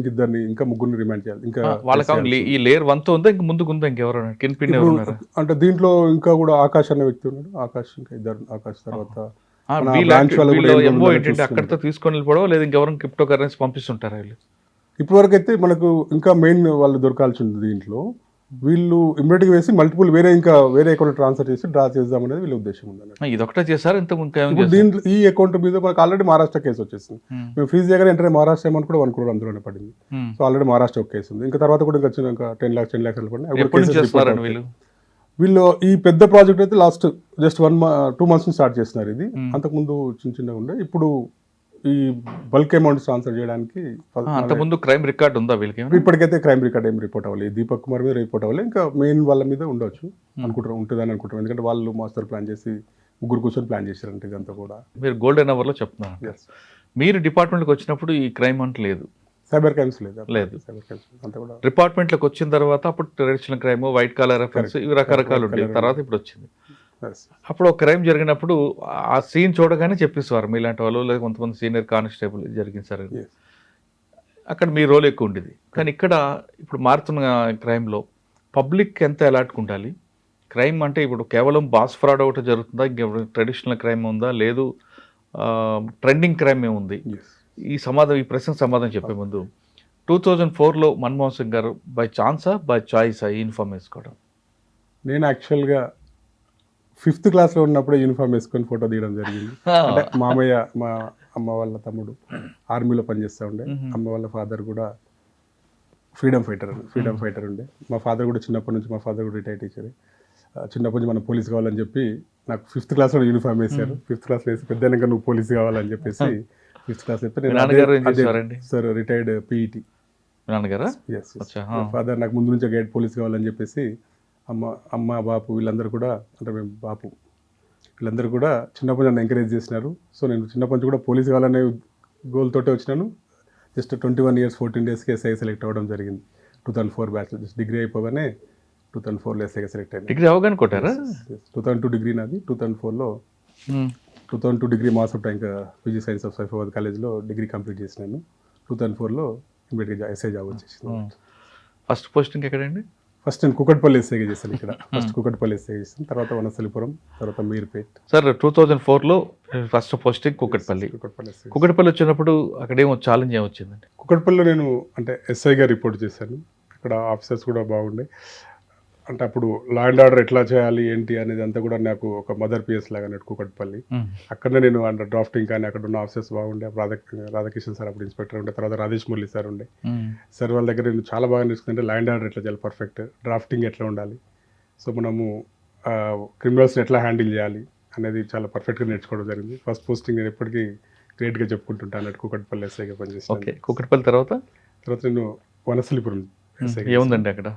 ఇంకా ముగ్గురిని రిమాండ్ చేయాలి. ఇంకా వాళ్ళకి ఈ లేయర్ 1 తో ఉందా, ఇంకా ముందుకు ఉందా, ఇంకెవరు కిన్ పిన్ ఎవరు ఉన్నారు? అంటే దీంట్లో ఇంకా కూడా ఆకాష్ అనే వ్యక్తి ఉన్నాడు. ఆకాష్ ఇంకా ఇద్దరు, ఆకాష్ తర్వాత అక్కడితో తీసుకొని వెళ్ళిపోవడం, లేదా ఇంకెవరైనా క్రిప్టో కరెన్సీ పంపిస్తుంటారా వీళ్ళు? ఇప్పటి వరకు అయితే మనకు ఇంకా మెయిన్ వాళ్ళు దొరకాల్సి ఉంది. దీంట్లో వీళ్ళు ఇమ్మీడియట్గా వేసి మల్టిపుల్ వేరే అకౌంట్ ట్రాన్స్ఫర్ చేసి డ్రా చేద్దాం అనేది వీళ్ళ ఉద్దేశం ఉంది. ఇది ఒకటే చేశారు, ఇంత దీంట్లో ఈ అకౌంట్ మీద మనకు ఆల్రెడీ మహారాష్ట్ర కేసు వచ్చేసింది. మేము ఫ్రీజ్ చేయగానే వెంటనే మహారాష్ట్ర అమౌంట్ కూడా 1 crore అందులోనే పడింది. సో ఆల్రెడీ మహారాష్ట్ర ఒక కేసు ఉంది. ఇంకా తర్వాత కూడా ఇంకా 10 lakhs పడింది. వీళ్ళు ఈ పెద్ద ప్రాజెక్ట్ అయితే లాస్ట్ జస్ట్ 2 months నుంచి స్టార్ట్ చేస్తున్నారు. ఇది అంతకుముందు చిన్నగా ఉండే, ఇప్పుడు ఈ బల్క్ అమౌంట్ ట్రాన్స్ఫర్ చేయడానికి అంతకుముందు క్రైమ్ రికార్డ్ ఉందా వీళ్ళకి? ఇప్పటికైతే క్రైమ్ రికార్డ్ ఏం రిపోర్ట్ అవ్వాలి, దీపక్ కుమార్ మీద రిపోర్ట్ అవ్వాలి. ఇంకా మెయిన్ వాళ్ళ మీద ఉండొచ్చు ఉంటుందని అనుకుంటాం. ఎందుకంటే వాళ్ళు మాస్టర్ ప్లాన్ చేసి ముగ్గురు కూర్చొని ప్లాన్ చేశారంటే ఇదంతా కూడా. మీరు గోల్డెన్ అవర్లో చెప్తున్నారు. మీరు డిపార్ట్మెంట్కి వచ్చినప్పుడు ఈ క్రైమ్ అంటే లేదు, సైబర్ క్రైమ్స్ లేదు. సైబర్ క్రైమ్స్ అంతా కూడా డిపార్ట్మెంట్లోకి వచ్చిన తర్వాత అప్పుడు traditional crime, white collar reference, ఇవి రకరకాలు ఉండేవి. తర్వాత ఇప్పుడు వచ్చింది. అప్పుడు ఒక క్రైమ్ జరిగినప్పుడు ఆ సీన్ చూడగానే చెప్పేసేవారు మీలాంటి వాళ్ళు, లేదా కొంతమంది సీనియర్ కానిస్టేబుల్ జరిగింది సార్, అక్కడ మీ రోల్ ఎక్కువ ఉండేది. కానీ ఇక్కడ ఇప్పుడు మారుతున్న క్రైమ్లో పబ్లిక్ ఎంత అలర్ట్గా ఉండాలి? క్రైమ్ అంటే ఇప్పుడు కేవలం బాస్ ఫ్రాడ్ ఒకటి జరుగుతుందా, ఇంకెప్పుడు ట్రెడిషనల్ క్రైమ్ ఉందా, లేదు ట్రెండింగ్ క్రైమ్ ఏముంది? ఈ ప్రశ్నకు సమాధానం చెప్పే ముందు 2004లో మన్మోహన్ సింగ్ గారు బై ఛాన్సా బై చాయిసా ఈ యూనిఫామ్ వేసుకోవడం? నేను యాక్చువల్గా 5th classలో ఉన్నప్పుడే యూనిఫామ్ వేసుకొని ఫోటో తీయడం జరిగింది. అంటే మామయ్య, మా అమ్మ వాళ్ళ తమ్ముడు ఆర్మీలో పనిచేస్తూ ఉండే, అమ్మ వాళ్ళ ఫాదర్ కూడా ఫ్రీడమ్ ఫైటర్ ఉండే. మా ఫాదర్ కూడా చిన్నప్పటి నుంచి, మా ఫాదర్ కూడా రిటైర్డ్ టీచర్. చిన్నప్పటి నుంచి మనం పోలీస్ కావాలని చెప్పి నాకు 5th classలో యూనిఫామ్ వేశారు. 5th classలో వేసి పెద్దనక నువ్వు పోలీస్ కావాలని చెప్పేసి 5th class చెప్పి సార్ రిటైర్డ్ పీఈటీ నాన్నగారా? ఫాదర్ నాకు ముందు నుంచి గైడ్ పోలీస్ కావాలని చెప్పేసి అమ్మ బాపు వీళ్ళందరూ కూడా, అంటే మేము బాపు వీళ్ళందరూ కూడా చిన్నప్పటి నన్ను ఎంకరేజ్ చేసినారు. సో నేను చిన్నప్పటి నుంచి కూడా పోలీస్ కావాలనే గోల్ తోటే వచ్చినాను. Just 21 years 14 days SI select అవ్వడం జరిగింది. 2004 బ్యాచ్, జస్ట్ డిగ్రీ అయిపోగానే 2004లో ఎస్ఐగా సెలెక్ట్ అయ్యింది. డిగ్రీ అవగానే కొట్టారా? 2002 డిగ్రీ నాది. 2004లో 2002 degree mass of tank PG science of Saifabad కాలేజ్లో డిగ్రీ కంప్లీట్ చేసినాను. 2004లో ఇమీడియట్గా ఎస్ఐ జాబ్ వచ్చేసింది. ఫస్ట్ పోస్టింగ్ ఎక్కడండి? ఫస్ట్ నేను కుకట్పల్లి ఎస్ఐగా చేశాను. ఇక్కడ ఫస్ట్ కుకట్పల్లి ఎస్ఐ చేశాను, తర్వాత వనస్థలిపురం, తర్వాత మీర్పేట్. సార్ 2004లో ఫస్ట్ పోస్టింగ్ కుకట్పల్లి వచ్చినప్పుడు అక్కడేమో ఛాలెంజ్ ఏమొచ్చిందండి? కుకట్పల్లిలో నేను అంటే ఎస్ఐగా రిపోర్ట్ చేశాను. అక్కడ ఆఫీసర్స్ కూడా బాగుండే. అంటే అప్పుడు లా అండ్ ఆర్డర్ ఎట్లా చేయాలి ఏంటి అనేది అంతా కూడా నాకు ఒక మదర్ పిఎస్ లాగా నెట్టుకోకట్పల్లి. అక్కడనే నేను అండర్ డ్రాఫ్టింగ్ కానీ అక్కడ ఉన్న ఆఫీసర్స్ బాగుండే. రాధాకిషన్ సార్ అప్పుడు ఇన్స్పెక్టర్ ఉండే, తర్వాత రాజేష్ మురళి సార్ ఉండే. సార్ వాళ్ళ దగ్గర నేను చాలా బాగా నేర్చుకుంటే లా అండ్ ఆర్డర్ ఎట్లా చేయాలి పర్ఫెక్ట్, డ్రాఫ్టింగ్ ఎట్లా ఉండాలి, సో మనము క్రిమినల్స్ని ఎట్లా హ్యాండిల్ చేయాలి అనేది చాలా పర్ఫెక్ట్గా నేర్చుకోవడం జరిగింది. ఫస్ట్ పోస్టింగ్ నేను ఎప్పటికీ గ్రేట్గా చెప్పుకుంటుంటాను అన్నట్టు కూకట్పల్లి ఎస్ఐగా పనిచేస్తాను. ఓకే, కూకట్పల్లి తర్వాత నేను వనస్థలిపురం ఎస్ఐ. ఏముందండి అక్కడ?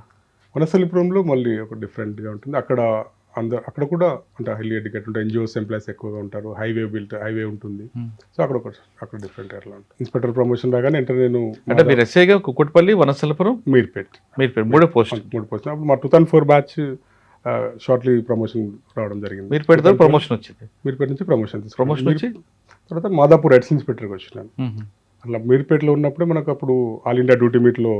వనస్థలిపురంలో మళ్ళీ ఒక డిఫరెంట్గా ఉంటుంది. అక్కడ కూడా అంటే హైలీ ఎడ్యుకేట్ ఉంటాయి, ఎన్జిఓస్ ఎంప్లాయీస్ ఎక్కువగా ఉంటారు, హైవే ఉంటుంది. సో అక్కడ డిఫరెంట్ అట్లా ఉంటుంది. ఇన్స్పెక్టర్ ప్రమోషన్ రాగానే అంటే నేను అంటే మీరు ఎస్ఐగా కూకట్పల్లి, వనస్థలిపురం, మీర్పేట్ మూడు పోస్ట్. అప్పుడు మా 2004 బ్యాచ్ షార్ట్లీ ప్రమోషన్ రావడం జరిగింది. మీర్పేట ద్వారా ప్రమోషన్ వచ్చింది. మీర్పేట నుంచి ప్రమోషన్ వచ్చి తర్వాత మాదాపూర్ ఎడ్స్ ఇన్స్పెక్టర్కి వచ్చినాను. అట్లా మీర్పేటలో ఉన్నప్పుడే మనకు అప్పుడు ఆల్ ఇండియా డ్యూటీ మీట్లో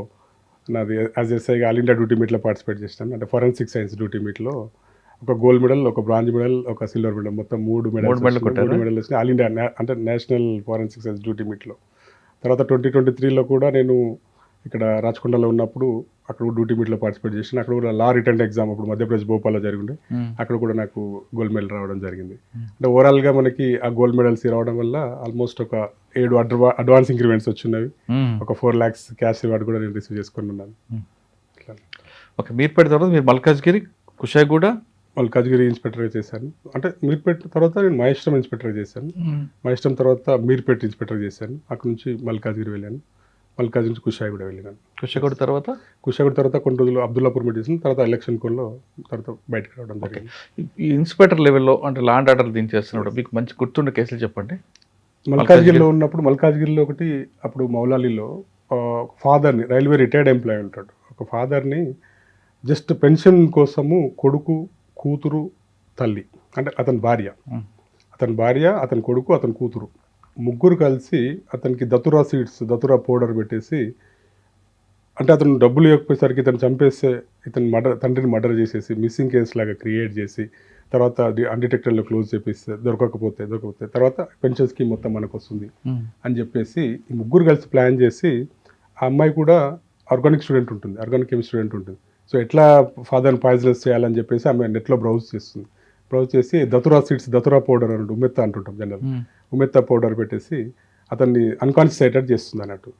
నాది యాజ్ ఎస్ఐగా ఆల్ ఇండియా డ్యూటీ మీట్లో పార్టిసిపేట్ చేస్తాను. అంటే ఫోరెన్సిక్ సైన్స్ డ్యూటీ మీట్లో ఒక గోల్డ్ మెడల్, ఒక బ్రాంజ్ మెడల్, ఒక సిల్వర్ మెడల్, మొత్తం 3 మెడల్ వచ్చినాయి ఆల్ ఇండియా అంటే నేషనల్ ఫోరెన్సిక్ సైన్స్ డ్యూటీ మీట్లో. తర్వాత 2023లో కూడా నేను ఇక్కడ రాచకొండలో ఉన్నప్పుడు అక్కడ డ్యూటీ మీట్లో పార్టిసిపేట్ చేసిన. అక్కడ కూడా లా రిటర్న్ ఎగ్జామ్ అప్పుడు మధ్యప్రదేశ్ భోపాల్లో జరిగిండే, అక్కడ కూడా నాకు గోల్డ్ మెడల్ రావడం జరిగింది. అంటే ఓవరాల్గా మనకి ఆ గోల్డ్ మెడల్స్ రావడం వల్ల ఆల్మోస్ట్ ఒక 7 అడ్వాన్స్ ఇంక్రిమెంట్స్ వచ్చినవి, ఒక 4 lakhs క్యాష్ రివార్డ్ కూడా నేను రిసీవ్ చేసుకుని ఉన్నాను. ఓకే, మీర్పేట తర్వాత మీరు మల్కాజ్గిరి, కుషాయిగూడ, మల్కాజ్గిరి ఇన్స్పెక్టర్గా చేశాను. అంటే మీర్పేట తర్వాత నేను మహేశ్వరం ఇన్స్పెక్టర్గా చేశాను. మహేశ్వరం తర్వాత మీర్పేట ఇన్స్పెక్టర్ చేశాను. అక్కడ నుంచి మల్కాజ్గిరి వెళ్ళాను. మల్కాజ్ నుంచి కుషాయిగూడ వెళ్ళాను. కుషాయిగూడ తర్వాత కొన్ని రోజులు అబ్దుల్లాపూర్ మీట్ చేసిన తర్వాత ఎలక్షన్ కోల్లో తర్వాత బయటకు రావడం జరిగింది. ఈ ఇన్స్పెక్టర్ లెవెల్లో అంటే లా అండ్ ఆర్డర్ దించేస్తున్నప్పుడు మీకు మంచి గుర్తుండే కేసులు చెప్పండి. మల్కాజ్గిరిలో ఉన్నప్పుడు మల్కాజ్గిరిలో ఒకటి అప్పుడు మౌలాలీలో ఫాదర్ని, రైల్వే రిటైర్డ్ ఎంప్లాయీ ఉంటాడు, ఒక ఫాదర్ని జస్ట్ పెన్షన్ కోసము కొడుకు, కూతురు, తల్లి అంటే అతని భార్య, అతని కొడుకు, అతని కూతురు ముగ్గురు కలిసి అతనికి దతురా సీడ్స్, దతురా పౌడర్ పెట్టేసి, అంటే అతను డబ్బులు ఇవ్వకపోయేసరికి ఇతను చంపేస్తే తండ్రిని మర్డర్ చేసేసి మిస్సింగ్ కేసు లాగా క్రియేట్ చేసి తర్వాత అన్డిటెక్టెడ్లో క్లోజ్ చేపిస్తే దొరకకపోతే తర్వాత పెన్షన్ స్కీమ్ మొత్తం మనకు వస్తుంది అని చెప్పేసి ఈ ముగ్గురు కలిసి ప్లాన్ చేసి, ఆ అమ్మాయి కూడా ఆర్గానిక్ కెమిస్ట్రీ స్టూడెంట్ ఉంటుంది. సో ఎట్లా ఫాదర్ని పాయిజనస్ చేయాలని చెప్పేసి ఆమె నెట్లో బ్రౌజ్ చేసి దతురా సీడ్స్, దతురా పౌడర్ అన్నట్టు ఉమ్మెత్త అంటుంటాం జనరల్, ఉమ్మెత్త పౌడర్ పెట్టేసి అతన్ని అన్కాన్షియస్ చేస్తుంది అన్నట్టు.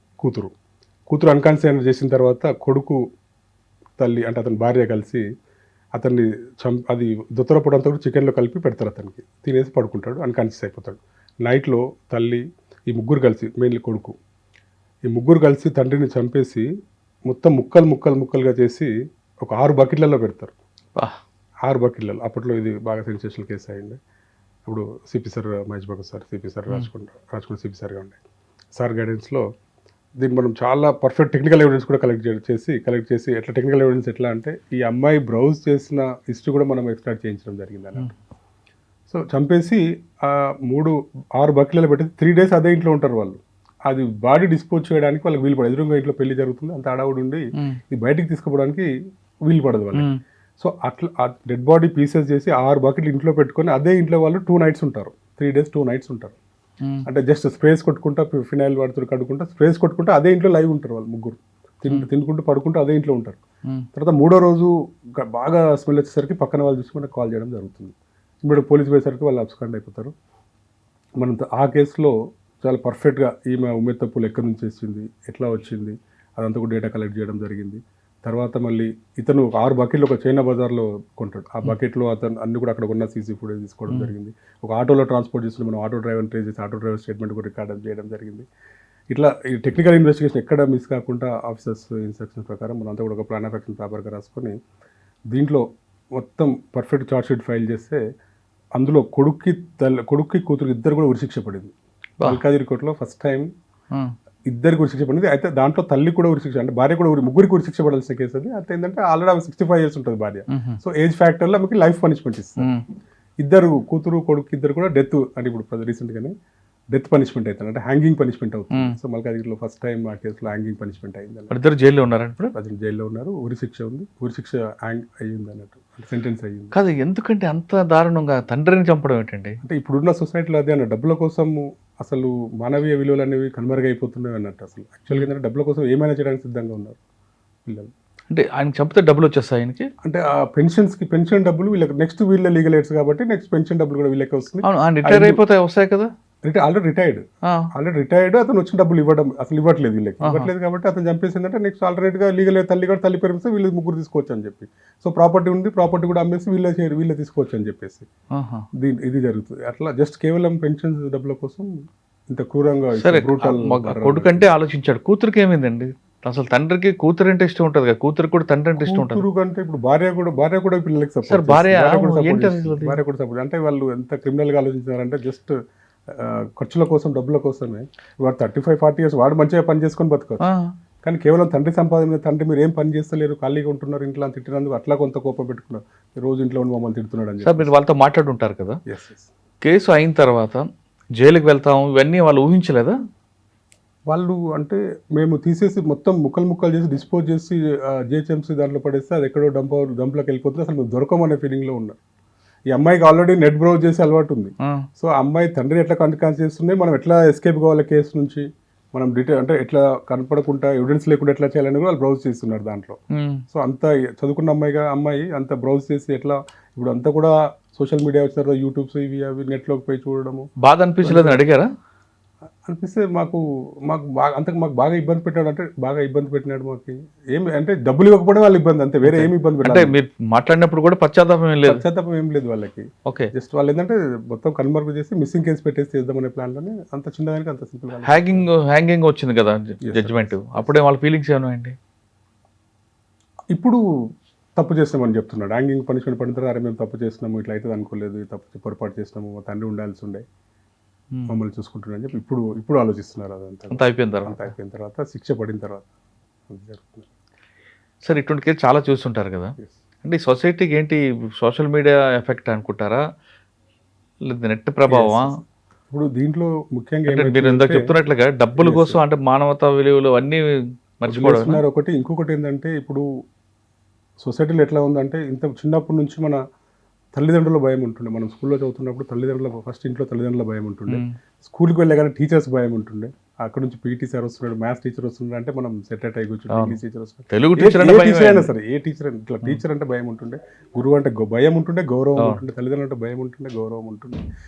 కూతురు అన్కాన్షియస్ చేసిన తర్వాత కొడుకు, తల్లి అంటే అతని భార్య కలిసి అతన్ని అది దతురా పౌడర్ అంతా కూడా చికెన్లో కలిపి పెడతారు, అతనికి తినేసి పడుకుంటాడు, అన్కాన్షియస్ అయిపోతాడు. నైట్లో తల్లి, ఈ ముగ్గురు కలిసి, మెయిన్లీ కొడుకు, ఈ ముగ్గురు కలిసి తండ్రిని చంపేసి మొత్తం ముక్కలుగా చేసి ఒక 6 బకెట్లలో పెడతారు. 6 బకెట్లలో. అప్పట్లో ఇది బాగా సెన్సేషనల్ కేసు అయ్యింది. ఇప్పుడు CP sir Mahesh Babu sir, CP sir Rachakonda CP సార్గా ఉండే సార్ గైడెన్స్లో దీన్ని మనం చాలా పర్ఫెక్ట్ టెక్నికల్ ఎవిడెన్స్ కూడా కలెక్ట్ చేసి ఎట్లా టెక్నికల్ ఎవిడెన్స్ ఎట్లా అంటే ఈ అమ్మాయి బ్రౌజ్ చేసిన హిస్టరీ కూడా మనం ఎక్స్ట్రాక్ట్ చేయించడం జరిగింది అన్నట్టు. సో చంపేసి 6 బకెట్లలో పెట్టి 3 days అదే ఇంట్లో ఉంటారు వాళ్ళు. అది బాడీ డిస్పోజ్ చేయడానికి వాళ్ళకి వీలు పడదు. ఎదురుగా ఇంట్లో పెళ్లి జరుగుతుంది, అంత అడవుడు ఉండి ఇది బయటికి తీసుకుపోవడానికి వీలు పడదు వాళ్ళకి. సో అట్లా ఆ డెడ్ బాడీ పీసెస్ చేసి 6 బకెట్లు ఇంట్లో పెట్టుకొని అదే ఇంట్లో వాళ్ళు 2 nights ఉంటారు, 3 days 2 nights ఉంటారు. అంటే జస్ట్ స్ప్రేస్ కొట్టుకుంటా, ఫినాయిల్ వాడుతూ కడుకుంటా, స్ప్రేస్ కొట్టుకుంటా అదే ఇంట్లో లైవ్ ఉంటారు వాళ్ళు ముగ్గురు. తినుకుంటూ పడుకుంటూ అదే ఇంట్లో ఉంటారు. తర్వాత 3వ రోజు బాగా స్మెల్ వచ్చేసరికి పక్కన వాళ్ళు చూసి మనకు కాల్ చేయడం జరుగుతుంది. ఇప్పుడు పోలీసు పోయేసరికి వాళ్ళు అబ్స్కాండ్ అయిపోతారు. మనం ఆ కేసులో చాలా పర్ఫెక్ట్గా ఈమె ఉమ్మెత్త పూలు ఎక్కడి నుంచి వచ్చింది, ఎట్లా వచ్చింది, అదంతా కూడా డేటా కలెక్ట్ చేయడం జరిగింది. తర్వాత మళ్ళీ ఇతను 6 బకెట్లు ఒక చైనా బజార్లో కొంటాడు. ఆ బకెట్లో అతను అన్ని కూడా అక్కడ ఉన్న సీసీ ఫుటేజ్ తీసుకోవడం జరిగింది. ఒక ఆటోలో ట్రాన్స్పోర్ట్ చేస్తున్న మనం ఆటో డ్రైవర్ని ట్రేస్ చేసి ఆటో డ్రైవర్ స్టేట్మెంట్ కూడా రికార్డ్ చేయడం జరిగింది. ఇట్లా ఈ టెక్నికల్ ఇన్వెస్టిగేషన్ ఎక్కడ మిస్ కాకుండా ఆఫీసర్స్ ఇన్స్ట్రక్షన్ ప్రకారం మనంతా కూడా ఒక ప్లాన్ ఆఫ్ యాక్షన్ పేపర్గా రాసుకొని దీంట్లో మొత్తం పర్ఫెక్ట్ చార్జ్ షీట్ ఫైల్ చేస్తే అందులో కొడుక్కి కూతురు ఇద్దరు కూడా ఉరిశిక్ష పడింది. మల్కాజ్గిరి కోర్టులో ఫస్ట్ టైం ఇద్దరికి ఉరిశిక్ష పడింది. అయితే దాంట్లో తల్లి కూడా ఉరిశిక్ష, అంటే భార్య కూడా ముగ్గురికి ఉరిశిక్ష పడాల్సిన కేసు అది. అంటే ఏంటంటే ఆల్రెడీ ఆమె 65 years ఉంటుంది భార్య. సో ఏజ్ ఫ్యాక్టర్లో ఆమెకి లైఫ్ పనిష్మెంట్ ఇస్తారు. ఇద్దరు కూతురు కొడుకు ఇద్దరు కూడా డెత్, అంటే ఇప్పుడు రీసెంట్గానే డెత్ పనిష్మెంట్ అవుతుంది, అంటే హ్యాంగింగ్ పనిష్మెంట్ అవుతుంది. సో మల్కాజ్గిరిలో ఫస్ట్ టైం ఆ కేసులో హ్యాంగింగ్ పనిష్మెంట్ అయింది. ఇద్దరు జైల్లో ఉన్నారు, ప్రజలు జైల్లో ఉన్నారు. ఉరిశిక్ష ఉంది, ఉరిశిక్ష అయ్యింది అన్నట్టు, సెంటెన్స్ అయ్యింది. కాదు, ఎందుకంటే అంత దారుణంగా తండ్రిని చంపడం ఏంటండి? అంటే ఇప్పుడున్న సొసైటీలో అదే అన్న, డబ్బుల కోసం అసలు మానవీయ విలువలు అనేవి కనుమరుగైపోతున్నాయి అన్నట్టు. అసలు యాక్చువల్గా ఏంటంటే డబ్బుల కోసం ఏమైనా చేయడానికి సిద్ధంగా ఉన్నారు పిల్లలు. అంటే ఆయన చంపితే డబ్బులు వచ్చేస్తాయి ఆయనకి? అంటే ఆ పెన్షన్ డబ్బులు వీళ్ళకి నెక్స్ట్ వీళ్ళ లీగల్ ఎయిడ్స్ కాబట్టి నెక్స్ట్ పెన్షన్ డబ్బులు కూడా వీళ్ళకి వస్తుంది. అవును, ఆయన రిటైర్ అయిపోతే వస్తాయి కదా. ఆల్రెడీ రిటైర్డ్ అతను వచ్చిన డబ్బులు ఇవ్వట్లేదు వీళ్ళకి, ఇవ్వట్లేదు కాబట్టి అతను చంపేసిందంటే నెక్స్ట్ ఆల్టర్నేట్ గా లీగల్ తల్లి కూడా తల్లి పేరు వీళ్ళు ముగ్గురు తీసుకోవచ్చు అని చెప్పి. సో ప్రాపర్టీ ఉంది, ప్రాపర్టీ కూడా అమ్మేసి వీళ్ళే తీసుకోవచ్చు అని చెప్పేసి ఇది జరుగుతుంది. అట్లా జస్ట్ కేవలం పెన్షన్ డబ్బుల కోసం ఇంత క్రూరంగా సరే, కొడుకంటే ఆలోచించాడు. కూతురికి ఏమైందండి? అసలు తండ్రికి కూతురు అంటే ఇష్టం ఉంటుంది కదా, కూతురు కూడా తండ్రి అంటే ఇష్టం ఉంటుంది. కూతురు కంటే ఇప్పుడు భార్య కూడా పిల్లలకి సపోర్ట్, భార్య కూడా సపోర్ట్. అంటే వాళ్ళు ఎంత క్రిమినల్ గా ఆలోచించారంటే జస్ట్ ఖర్చుల కోసం, డబ్బుల కోసమే. వాడు 35-40 years వాడు మంచిగా పని చేసుకొని బతకచ్చు, కానీ కేవలం తండ్రి సంపాదన, తండ్రి మీరు ఏం పని చేస్తలేరు, ఖాళీగా ఉంటున్నారు ఇంట్లో అని తిట్టినందుకు అట్లా కొంత కోపం పెట్టుకున్నారు. రోజు ఇంట్లో ఉండి మమ్మల్ని తిడుతున్నాడు అని సార్. మీరు వాళ్ళతో మాట్లాడుంటారు కదా, కేసు అయిన తర్వాత జైలుకి వెళ్తాం ఇవన్నీ వాళ్ళు ఊహించలేదా? వాళ్ళు అంటే మేము తీసేసి మొత్తం ముక్కలు చేసి డిస్పోజ్ చేసి జిహెచ్ఎంసీ దాంట్లో పడేస్తే అది ఎక్కడో డంప్లోకి వెళ్ళిపోతుంది, అసలు మేము దొరకమనే ఫీలింగ్లో ఉన్నారు. ఈ అమ్మాయికి ఆల్రెడీ నెట్ బ్రౌజ్ చేసే అలవాటు ఉంది. సో అమ్మాయి తండ్రి ఎట్లా కాన్సిక్వెన్స్ చేస్తుంది, మనం ఎట్లా ఎస్కేప్ కావాలి కేసు నుంచి, మనం అంటే ఎట్లా కనపడకుండా ఎవిడెన్స్ లేకుండా ఎట్లా చేయాలని వాళ్ళు బ్రౌజ్ చేస్తున్నారు దాంట్లో. సో అంత చదువుకున్న అమ్మాయి అంత బ్రౌజ్ చేసి ఎట్లా ఇప్పుడు అంతా కూడా సోషల్ మీడియా వచ్చిన తర్వాత యూట్యూబ్స్ ఇవి అవి నెట్లోకి పోయి చూడడము. బాధ అనిపించలేదు అడిగారా? అనిపిస్తే మాకు బాగా ఇబ్బంది పెట్టాడు, అంటే బాగా ఇబ్బంది పెట్టినాడు మాకు. ఏమి అంటే డబ్బులు ఇవ్వకపోవడం వాళ్ళ ఇబ్బంది, అంతే, వేరే ఏమి ఇబ్బంది పెట్టారు. మీరు మాట్లాడినప్పుడు కూడా పశ్చాత్తాపం ఏం లేదు వాళ్ళకి. ఓకే, జస్ట్ వాళ్ళు ఏంటంటే మొత్తం కన్వర్ట్ చేసి మిస్సింగ్ కేసు పెట్టేసి చేద్దామనే ప్లాన్ లోనే అంత చిన్నదానికి అంత సింపుల్. హ్యాంగింగ్ వచ్చింది కదా జడ్జిమెంట్, అప్పుడే వాళ్ళ ఫీలింగ్స్ ఏమైనా? ఇప్పుడు తప్పు చేసినామని చెప్తున్నాడు. హ్యాంగింగ్ పనిష్మెంట్ పడిన తర్వాత మేము తప్పు చేసినాము, ఇట్లా అయితే అనుకోలేదు, తప్పు పొరపాటు చేసినాము, మా తండ్రి ఉండాల్సి ఉండే, మమ్మల్ని చూసుకుంటున్నారని చెప్పి ఇప్పుడు ఆలోచిస్తున్నారు. అదంతా అయిపోయిన తర్వాత శిక్ష పడిన తర్వాత జరుగుతుంది. సార్, ఇటువంటి కేసు చాలా చూస్తుంటారు కదా, అంటే ఈ సొసైటీకి ఏంటి సోషల్ మీడియా ఎఫెక్ట్ అనుకుంటారా, లేదా నెట్ ప్రభావమా? ఇప్పుడు దీంట్లో ముఖ్యంగా మీరు ఇందాక చెప్తున్నట్లుగా డబ్బుల కోసం అంటే మానవతా విలువలు అన్నీ మర్చిపోవడం ఒకటి. ఇంకొకటి ఏంటంటే ఇప్పుడు సొసైటీలో ఎట్లా ఉందంటే ఇంత చిన్నప్పటి నుంచి మన తల్లిదండ్రుల భయం ఉంటుండే. మనం స్కూల్లో చదువుతున్నప్పుడు ఫస్ట్ ఇంట్లో తల్లిదండ్రుల భయం ఉంటుండే, స్కూల్కి వెళ్ళే కానీ టీచర్స్ భయం ఉంటుండే. అక్కడ నుంచి పీటీ సార్ వస్తున్నాడు, మ్యాథ్స్ టీచర్ వస్తున్నాడు అంటే మనం సెట్ అయి కూర్చుంటాం. ఇంగ్లీష్ టీచర్ వస్తున్నాడు, తెలుగు టీచర్ అయినా సరే ఏ టీచర్ ఇట్లా టీచర్ అంటే భయం ఉంటుండే, గురువు అంటే భయం ఉంటుండే, గౌరవం ఉంటుండే, తల్లిదండ్రులు అంటే భయం ఉంటుండే, గౌరవం ఉంటుండే,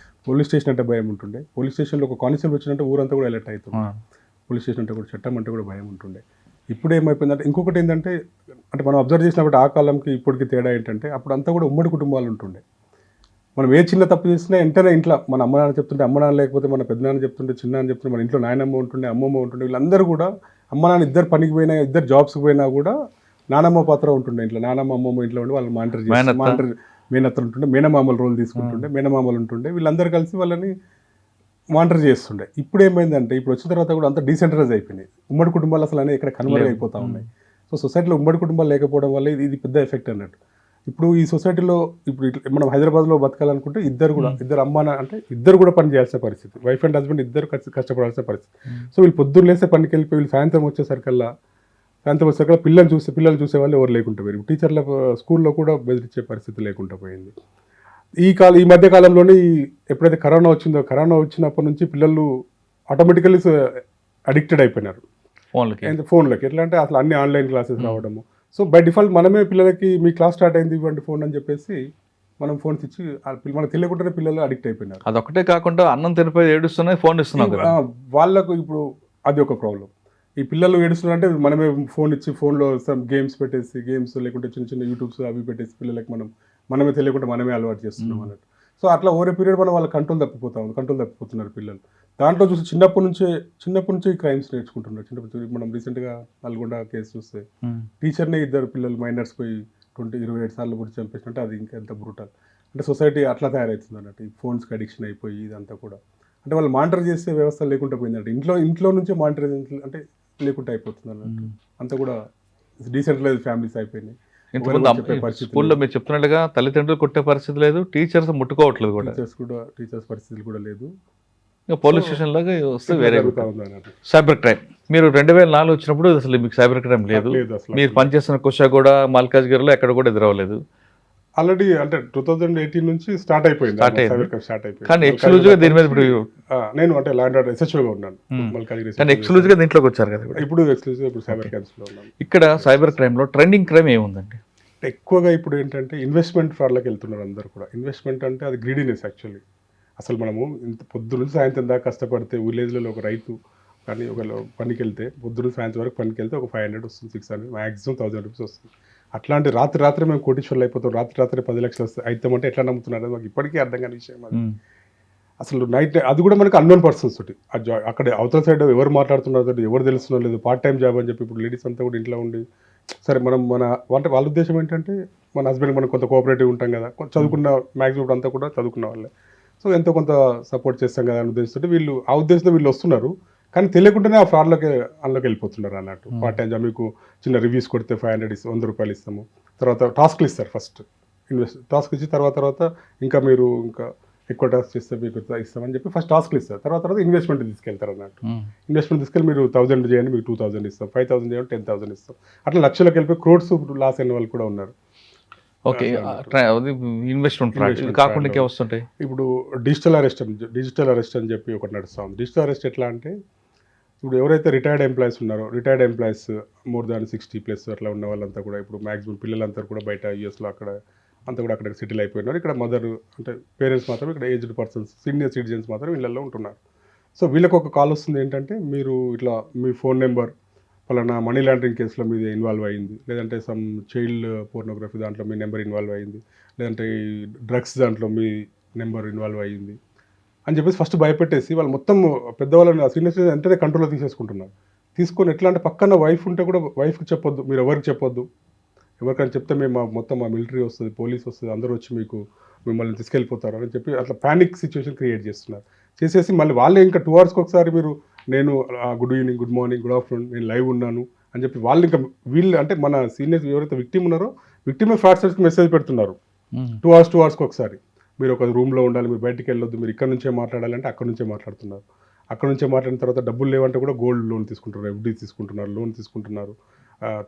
పోలీస్ స్టేషన్ అంటే భయం ఉంటుండే. పోలీస్ స్టేషన్లో ఒక కానిస్టేబుల్ వచ్చినట్టే ఊరంతా కూడా అలర్ట్ అవుతుంది. పోలీస్ స్టేషన్ అంటే కూడా చట్టం అంటే కూడా భయం ఉంటుండే. ఇప్పుడు ఏమైపోయిందంటే ఇంకొకటి ఏంటంటే, అంటే మనం అబ్జర్వ్ చేసినప్పుడు ఆ కాలంకి ఇప్పటికి తేడా ఏంటంటే అప్పుడు అంతా కూడా ఉమ్మడి కుటుంబాలు ఉంటుండే. మనం ఏ చిన్న తప్పు చేసినా వెంటనే ఇంట్లో మన అమ్మ నాన్న చెప్తుంటే, అమ్మ నాన్న లేకపోతే మన పెద్దనాన్న చెప్తుంటే, చిన్న అని చెప్తుంటే, మన ఇంట్లో నాయనమ్మ ఉంటుండే, అమ్మమ్మ ఉంటుండే. వీళ్ళందరూ కూడా అమ్మ నాన్న ఇద్దరు పనికి పోయినా, ఇద్దరు జాబ్స్కి పోయినా కూడా నానమ్మ పాత్ర ఉంటుండే ఇంట్లో. నానమ్మ అమ్మమ్మ ఇంట్లో ఉండి వాళ్ళు మానిటర్ మేనత్తలు ఉంటుండే, మేనమామల రోల్ తీసుకుంటుండే, మేనమామలు ఉంటుండే. వీళ్ళందరూ కలిసి వాళ్ళని మానిటర్ చేస్తుండే. ఇప్పుడు ఏమైందంటే ఇప్పుడు వచ్చిన తర్వాత కూడా అంతా డీసెంట్రలైజ్ అయిపోయినాయి. ఉమ్మడి కుటుంబాలు అసలు అనేవి ఇక్కడ కన్వర్ట్ అయిపోతూ ఉన్నాయి. సో సొసైటీలో ఉమ్మడి కుటుంబాలు లేకపోవడం వల్ల ఇది పెద్ద ఎఫెక్ట్ అన్నట్టు. ఇప్పుడు ఈ సొసైటీలో ఇప్పుడు మనం హైదరాబాద్లో బతకాలనుకుంటే ఇద్దరు అమ్మాన అంటే ఇద్దరు కూడా పని చేయాల్సిన పరిస్థితి, వైఫ్ అండ్ హస్బెండ్ ఇద్దరు కష్టపడాల్సిన పరిస్థితి. సో వీళ్ళు పొద్దున్న లేస్తే పనికి వెళ్ళిపోయి వీళ్ళు సాయంత్రం వచ్చేసరికల్లా పిల్లలు చూసే వాళ్ళు ఎవరు లేకుండా పోయారు. టీచర్ల స్కూల్లో కూడా బెదిరించే పరిస్థితి లేకుండా పోయింది. ఈ మధ్య కాలంలోనే ఎప్పుడైతే కరోనా వచ్చినప్పటి నుంచి పిల్లలు ఆటోమేటికల్లీ అడిక్టెడ్ అయిపోయినారు ఫోన్లకి. ఎట్లా అంటే అసలు అన్ని ఆన్లైన్ క్లాసెస్ రావడము. సో బై డిఫాల్ట్ మనమే పిల్లలకి మీ క్లాస్ స్టార్ట్ అయింది ఇవ్వండి ఫోన్ అని చెప్పేసి మనం ఫోన్స్ ఇచ్చి మనకు తెలియకుండానే పిల్లలు అడిక్ట్ అయిపోయినారు. అదొకటే కాకుండా అన్నం తినిపోయి ఏడుస్తున్నాయి, ఫోన్ ఇస్తున్నాం. వాళ్ళకు ఇప్పుడు అది ఒక ప్రాబ్లం. ఈ పిల్లలు ఏడుస్తున్నారంటే మనమే ఫోన్ ఇచ్చి ఫోన్లో గేమ్స్ పెట్టేసి, గేమ్స్ లేకుంటే చిన్న చిన్న యూట్యూబ్స్ అవి పెట్టేసి పిల్లలకి మనమే తెలియకుండా మనమే అలవాటు చేస్తున్నాం అన్నట్టు. సో అట్లా ఓవర్ పీరియడ్ మనం వాళ్ళ కంట్రోల్ తప్పిపోతున్నారు పిల్లలు. దాంట్లో చూసి చిన్నప్పటి నుంచి క్రైమ్స్ నేర్చుకుంటున్నారు. చిన్నప్పటి మనం రీసెంట్గా నల్గొండ కేసు చూస్తే టీచర్నే ఇద్దరు పిల్లలు మైనర్స్ పోయి 27 సార్లు కూడా చంపేసినట్టు. అది ఇంకా ఎంత బ్రూటల్. అంటే సొసైటీ అట్లా తయారవుతుంది అన్నట్టు. ఈ ఫోన్స్కి అడిక్షన్ అయిపోయి ఇదంతా కూడా అంటే వాళ్ళు మానిటర్ చేసే వ్యవస్థ లేకుండా పోయిందంటే ఇంట్లో నుంచే మానిటర్ అంటే లేకుండా అయిపోతుంది అన్నట్టు. అంతా కూడా డీసెంట్రలైజ్ ఫ్యామిలీస్ అయిపోయినాయి. స్కూల్లో మీరు చెప్తున్నట్టుగా తల్లిదండ్రులు కొట్టే పరిస్థితి లేదు, టీచర్స్ ముట్టుకోవట్లేదు కూడా, టీచర్స్ పరిస్థితులు కూడా లేదు. పోలీస్ స్టేషన్ లాగా వస్తే వేరే సైబర్ క్రైమ్. మీరు 2004 వచ్చినప్పుడు అసలు మీకు సైబర్ క్రైమ్ లేదు, మీరు పనిచేస్తున్న కుషాగూడ, మల్కాజ్గిరిలో ఎక్కడ కూడా ఎదురవ్వలేదు. ఆల్రెడీ అంటే 2018 నుంచి స్టార్ట్ అయిపోయింది. Start అయింది. సైబర్ క్రైమ్ స్టార్ట్ అయిపోయింది. కానీ మల్కాజ్గిరి ఎక్స్క్లూజివ్గా దీని మీద ఇప్పుడు నేను అంటే ల్యాండ్ ఆర్డర్ ఎస్హెచ్ఓగా ఉన్నాను. మల్కాజ్గిరి కానీ SHO ఎక్స్క్లూజివ్గా దీంట్లోకి వచ్చారు కదా ఇప్పుడు. ఇప్పుడు ఎక్స్క్లూజివ్ ఇప్పుడు సైబర్ క్రైమ్స్ లో ఉన్నాను. ఇక్కడ సైబర్ క్రైమ్లో ట్రెండింగ్ క్రైమ్ ఏముందండి? ఎక్కువగా ఇప్పుడు ఏంటంటే ఇన్వెస్ట్మెంట్ ఫ్రాడ్లోకి వెళ్తున్నారు అందరూ కూడా. ఇన్వెస్ట్మెంట్ అంటే అది గ్రీడీనెస్ యాక్చువల్లీ. అసలు మనము ఇంత పొద్దు నుంచి సాయంత్రం దాకా కష్టపడితే విలేజ్లలో ఒక రైతు కానీ ఒక పనికి వెళ్తే పొద్దు నుంచి సాయంత్రం వరకు పనికి వెళ్తే ఒక 500 వస్తుంది, 600, మ్యాక్సిమం 1000 రూపీస్ వస్తుంది. అట్లాంటి రాత్రి మేము కోటీశ్వర్లు అయిపోతాం, రాత్రి 10 లక్షలు వస్తాయి అయితామంటే ఎట్లా నమ్ముతున్నారు మాకు ఇప్పటికీ అర్థం కాని విషయం అది. అసలు నైట్ అది కూడా మనకి అన్నోన్ పర్సన్స్ తోటి అక్కడ అవతల సైడ్ ఎవరు మాట్లాడుతున్నారు, ఎవరు తెలుస్తున్నారు లేదు, పార్ట్ టైం జాబ్ అని చెప్పి ఇప్పుడు లేడీస్ అంతా కూడా ఇంట్లో ఉండి సరే మనం అంటే వాళ్ళ ఉద్దేశం ఏంటంటే మన హస్బెండ్ మనం కొంత కోఆపరేటివ్ ఉంటాం కదా, చదువుకున్న మ్యాక్సిమం ఇప్పుడు అంతా కూడా చదువుకున్న వాళ్ళే, సో ఎంతో కొంత సపోర్ట్ చేస్తాం కదా అని ఉద్దేశంతో వీళ్ళు ఆ ఉద్దేశంతో వీళ్ళు వస్తున్నారు. కానీ తెలియకుండానే ఆ ఫ్రాడ్లోకి అందులోకి వెళ్ళిపోతున్నారు అన్నట్టు. పార్ట్ టైం జాబ్ మీకు చిన్న రివ్యూస్ కొడితే 500 ఇస్తాం, 100 రూపాయలు ఇస్తాము, తర్వాత టాస్క్లు ఇస్తారు. ఫస్ట్ టాస్క్ ఇచ్చి తర్వాత ఇంకా మీరు ఇంకా ఎక్కువ టాస్క్ చేస్తే మీకు ఇస్తామని చెప్పి ఫస్ట్ టాస్క్లు ఇస్తారు. తర్వాత ఇన్వెస్ట్మెంట్ తీసుకెళ్తారు అన్నట్టు. ఇన్వెస్ట్మెంట్ తీసుకెళ్ళి మీరు 1000 చేయండి మీకు 2000 ఇస్తాం, 5000 చేయండి 10,000 ఇస్తాం, అట్లా లక్షలకు వెళ్ళిపోయి క్రోడ్స్ లాస్ అయిన వాళ్ళు కూడా ఉన్నారు. ఓకే, ఇన్వెస్ట్మెంట్ ఫ్రాడ్ కాకుండా ఇంకే వస్తుంటాయి. ఇప్పుడు డిజిటల్ అరెస్ట్ అని చెప్పి ఒకటి నడుస్తూ ఉంది. డిజిటల్ అరెస్ట్ ఎట్లా అంటే ఇప్పుడు ఎవరైతే రిటైర్డ్ ఎంప్లాయీస్ ఉన్నారో, రిటైర్డ్ ఎంప్లాయీస్ మోర్ దాన్ 60+ అట్లా ఉన్న వాళ్ళంతా కూడా ఇప్పుడు మ్యాక్సిమం పిల్లలంతా కూడా బయట యూఎస్లో అక్కడ అంతా కూడా అక్కడ సెటిల్ అయిపోయినారు. ఇక్కడ మదర్ అంటే పేరెంట్స్ మాత్రం ఇక్కడ ఏజ్డ్ పర్సన్స్, సీనియర్ సిటిజన్స్ మాత్రం ఇళ్ళల్లో ఉంటున్నారు. సో వీళ్ళకి ఒక కాల్ వస్తుంది ఏంటంటే మీరు ఇట్లా మీ ఫోన్ నెంబర్ పలానా మనీ లాండరింగ్ కేసులో మీద ఇన్వాల్వ్ అయ్యింది, లేదంటే సమ్ చైల్డ్ పోర్నోగ్రఫీ దాంట్లో మీ నెంబర్ ఇన్వాల్వ్ అయ్యింది, లేదంటే డ్రగ్స్ దాంట్లో మీ నెంబర్ ఇన్వాల్వ్ అయ్యింది అని చెప్పేసి ఫస్ట్ భయపెట్టేసి వాళ్ళు మొత్తం పెద్దవాళ్ళని సీనియర్ సిటిజన్ వెంటనే కంట్రోల్లో తీసేసుకుంటున్నారు. తీసుకొని ఎట్లా అంటే పక్కన వైఫ్ ఉంటే కూడా వైఫ్కి చెప్పొద్దు, మీరు ఎవరికి చెప్పొద్దు, ఎవరికైనా చెప్తే మేము మొత్తం మా మిలిటరీ వస్తుంది, పోలీస్ వస్తుంది, అందరూ వచ్చి మిమ్మల్ని తీసుకెళ్ళిపోతారు అని చెప్పి అట్లా ప్యానిక్ సిచ్యువేషన్ క్రియేట్ చేస్తున్నారు. చేసేసి మళ్ళీ వాళ్ళే ఇంకా 2 hours ఒకసారి మీరు నేను good evening, good morning, good afternoon, నేను లైవ్ ఉన్నాను అని చెప్పి వాళ్ళు ఇంకా వీళ్ళు అంటే మన సీనియర్స్ ఎవరైతే విక్టిమ్ ఉన్నారో విక్టిమే ఫ్రాడ్స్టర్స్కి మెసేజ్ పెడుతున్నారు 2 hours ఒకసారి. మీరు ఒక రూమ్లో ఉండాలి, మీరు బయటికి వెళ్ళొద్దు, మీరు ఇక్కడ నుంచే మాట్లాడాలంటే అక్కడ నుంచే మాట్లాడుతున్నారు. అక్కడ నుంచే మాట్లాడిన తర్వాత డబ్బులు లేవంటే కూడా గోల్డ్ లోన్ తీసుకుంటున్నారు, ఎఫ్డీ తీసుకుంటున్నారు, లోన్ తీసుకుంటున్నారు,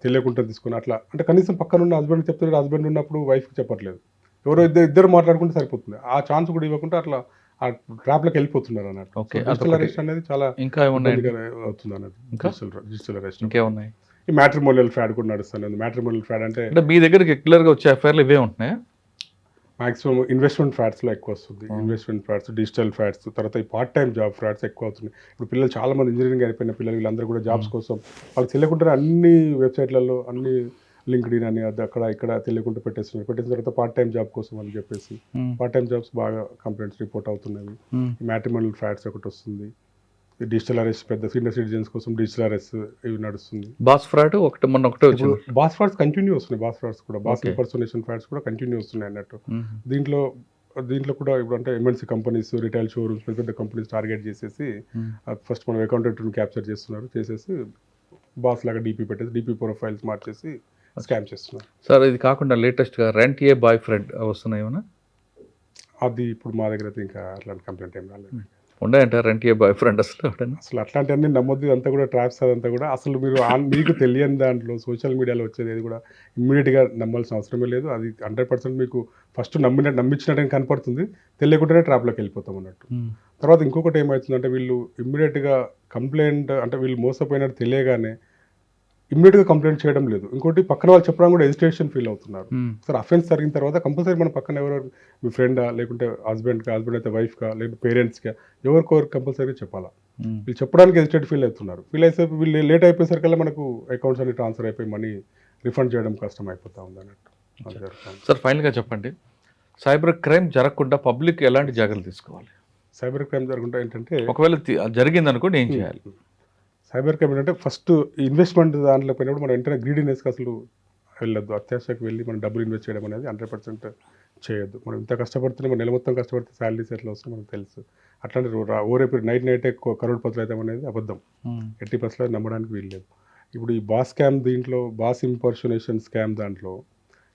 తెలియకుండా తీసుకుని అట్లా అంటే కనీసం పక్కన ఉన్న హస్బెండ్కి చెప్తున్నారు, హస్బెండ్ ఉన్నప్పుడు వైఫ్కి చెప్పట్లేదు, ఎవరో ఇద్దరు మాట్లాడుకుంటే సరిపోతుంది. ఆ ఛాన్స్ కూడా ఇవ్వకుండా అట్లా ఆ ట్రాప్లోకి వెళ్ళిపోతున్నారు అన్నట్టు. డిజిటల్ అరెస్ట్ అనేది చాలా ఇంకా అవుతుంది అన్నట్టు. డిజిటల్ అరెస్ట్ ఇంకేమున్నాయి? ఈ మ్యాట్రిమోనియల్ ఫ్రాడ్ కూడా నడుస్తుంది. మ్యాట్రిమోనియల్ ఫ్రాడ్ అంటే మీ దగ్గరికి రెగ్యులర్గా వచ్చే ఎఫ్ఐఆర్లు ఇవే ఉంటున్నాయి. మాక్సిమం ఇన్వెస్ట్మెంట్ ఫ్రాడ్స్లో ఎక్కువ వస్తుంది. ఇన్వెస్ట్మెంట్ ఫ్రాడ్స్, డిజిటల్ ఫ్రాడ్స్, తర్వాత ఈ పార్ట్ టైం జాబ్ ఫ్రాడ్స్ ఎక్కువ అవుతున్నాయి. ఇప్పుడు పిల్లలు చాలామంది ఇంజనీరింగ్ అయిపోయిన పిల్లలు వీళ్ళందరూ కూడా జాబ్స్ కోసం వాళ్ళకి తెలియకుండా అన్ని వెబ్సైట్లలో అన్ని లింక్డ్ఇన్ అని అది అక్కడ ఇక్కడ తెలియకుండా పెట్టేసిన తర్వాత పార్ట్ టైం జాబ్ కోసం అని చెప్పేసి పార్ట్ టైం జాబ్స్ బాగా కంప్లైంట్స్ రిపోర్ట్ అవుతున్నాయి. మ్యాట్రిమోనియల్ ఫ్రాడ్స్ ఒకటి వస్తుంది. డిజిటల్ అరెస్ట్ పెద్ద సీనియర్ సిటిజన్స్ కోసం డిజిటల్ అరెస్ట్ ఇవి నడుస్తుంది. బాస్ ఫ్రాడ్ ఒకటే వచ్చింది. బాస్ ఫ్రాడ్స్ కంటిన్యూ వస్తున్నాయి. బాస్ ఫ్రాడ్స్ కూడా బాస్ ఇంపర్సనేషన్ ఫ్రాడ్స్ కూడా కంటిన్యూ వస్తున్నాయి అన్నట్టు. దీంట్లో కూడా ఇప్పుడు అంటే ఎంఎన్సీ కంపెనీస్, రిటైల్ షోరూమ్స్, పెద్ద పెద్ద కంపెనీస్ టార్గెట్ చేసేసి ఫస్ట్ మనం అకౌంటెంట్ని క్యాప్చర్ చేస్తున్నారు, చేసేసి బాస్ లాగా డీపీ పెట్టేసి డీపీ ప్రొఫైల్స్ మార్చేసి స్కామ్ చేస్తున్నారు. సార్ ఇది కాకుండా లేటెస్ట్గా రెంట్ ఏ బాయ్ ఫ్రెండ్ వస్తున్నాయి ఏమన్నా? అది ఇప్పుడు మా దగ్గర అయితే ఇంకా అట్లాంటి కంప్లైంట్ ఏం రాలేదు. ఉన్నాయంటే రెంట్ ఏ బాయ్ ఫ్రెండ్ అసలు అట్లాంటివన్నీ నమ్మొద్దు. అంతా కూడా ట్రాప్స్ అదంతా కూడా అసలు మీరు మీకు తెలియని దాంట్లో సోషల్ మీడియాలో వచ్చేది అది కూడా ఇమ్మీడియట్గా నమ్మాల్సిన అవసరమే లేదు. అది 100% మీకు ఫస్ట్ నమ్మించినట్టు కనపడుతుంది, తెలియకుండానే ట్రాప్లోకి వెళ్ళిపోతాం అన్నట్టు. తర్వాత ఇంకొకటి ఏమవుతుందంటే వీళ్ళు ఇమ్మీడియట్గా కంప్లైంట్ అంటే వీళ్ళు మోసపోయినట్టు తెలియగానే ఇమ్మీడియట్గా కంప్లైంట్ చేయడం లేదు. ఇంకోటి పక్కన వాళ్ళు చెప్పడం కూడా హెజిటేషన్ ఫీల్ అవుతున్నారు. సార్ అఫెన్స్ జరిగిన తర్వాత కంపల్సరీ మన పక్కన ఎవరు మీ ఫ్రెండా, లేకుంటే హస్బెండ్ అయితే వైఫ్గా, లేకపోతే పేరెంట్స్గా ఎవరికొవరు కంపల్సరీ చెప్పాలా. వీళ్ళు చెప్పడానికి హెజిటేట్ ఫీల్ అవుతున్నారు. ఫీల్ అయితే వీళ్ళు లేట్ అయిపోయేసరికల్లా మనకు అకౌంట్స్ అన్ని ట్రాన్స్ఫర్ అయిపోయి మనీ రిఫండ్ చేయడం కష్టం అయిపోతా ఉంది అన్నట్టు. సార్ ఫైనల్గా చెప్పండి, సైబర్ క్రైమ్ జరగకుండా పబ్లిక్ ఎలాంటి జాగ్రత్తలు తీసుకోవాలి? సైబర్ క్రైమ్ జరగకుండా ఏంటంటే ఒకవేళ జరిగింది అనుకోండి ఏం చేయాలి? సైబర్ క్రైమ్ ఏంటంటే ఫస్ట్ ఇన్వెస్ట్మెంట్ దాంట్లో పోయినప్పుడు మనం వెంటనే గ్రీడీనెస్కి అసలు వెళ్ళొద్దు. అత్యాశకు వెళ్ళి మనం డబ్బులు ఇన్వెస్ట్ చేయడం అనేది 100% చేయొద్దు. మనం ఇంత కష్టపడుతున్నాం, మన నెల మొత్తం కష్టపడితే శాలరీస్ ఎట్లా వస్తుందో మనకు తెలుసు. అట్లాంటి ఓరేపు నైటే కరోడ్పతులు అవుతాం అనేది అబద్ధం. 80% నమ్మడానికి వీల్లేదు. ఇప్పుడు ఈ బాస్ స్కామ్ దీంట్లో బాస్ ఇంపర్సనేషన్ స్కామ్ దాంట్లో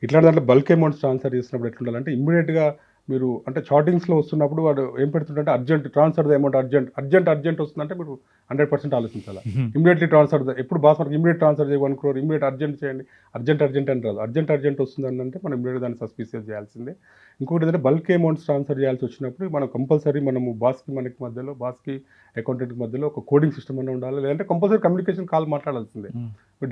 ఇట్లాంటి దాంట్లో బల్క్ అమౌంట్స్ ట్రాన్స్ఫర్ చేసినప్పుడు ఎట్లుండాలంటే ఇమ్మీడియట్గా మీరు అంటే చాటింగ్స్లో వస్తున్నప్పుడు వాడు ఏం పెడుతుంటే urgent transfer the amount urgent వస్తుందంటే మీరు 100% ఆలోచించాలి. ఇమీడియట్లీ ట్రాన్స్ఫర్ ఎప్పుడు బాస్ మనకి ఇమీడియట్ ట్రాన్స్ఫర్ చేయ 1 crore ఇమీడియట్ అర్జెంట్ చేయండి, అర్జెంట్ అని రాదు. అర్జెంట్ వస్తుందని అంటే మనం ఇమీడియట్ దాన్ని సస్పీషియస్ చేయాల్సిందే. ఇంకొకటి ఏంటంటే బల్క్ అమౌంట్స్ ట్రాన్స్ఫర్ చేయాల్సి వచ్చినప్పుడు మనం కంపల్సరీ మనము బాస్కి అకౌంటెంట్కి మధ్యలో ఒక కోడింగ్ సిస్టమ్ అన్న ఉండాలి, లేదంటే కంపల్సరీ కమ్యూనికేషన్ కాల్ మాట్లాడాల్సిందే.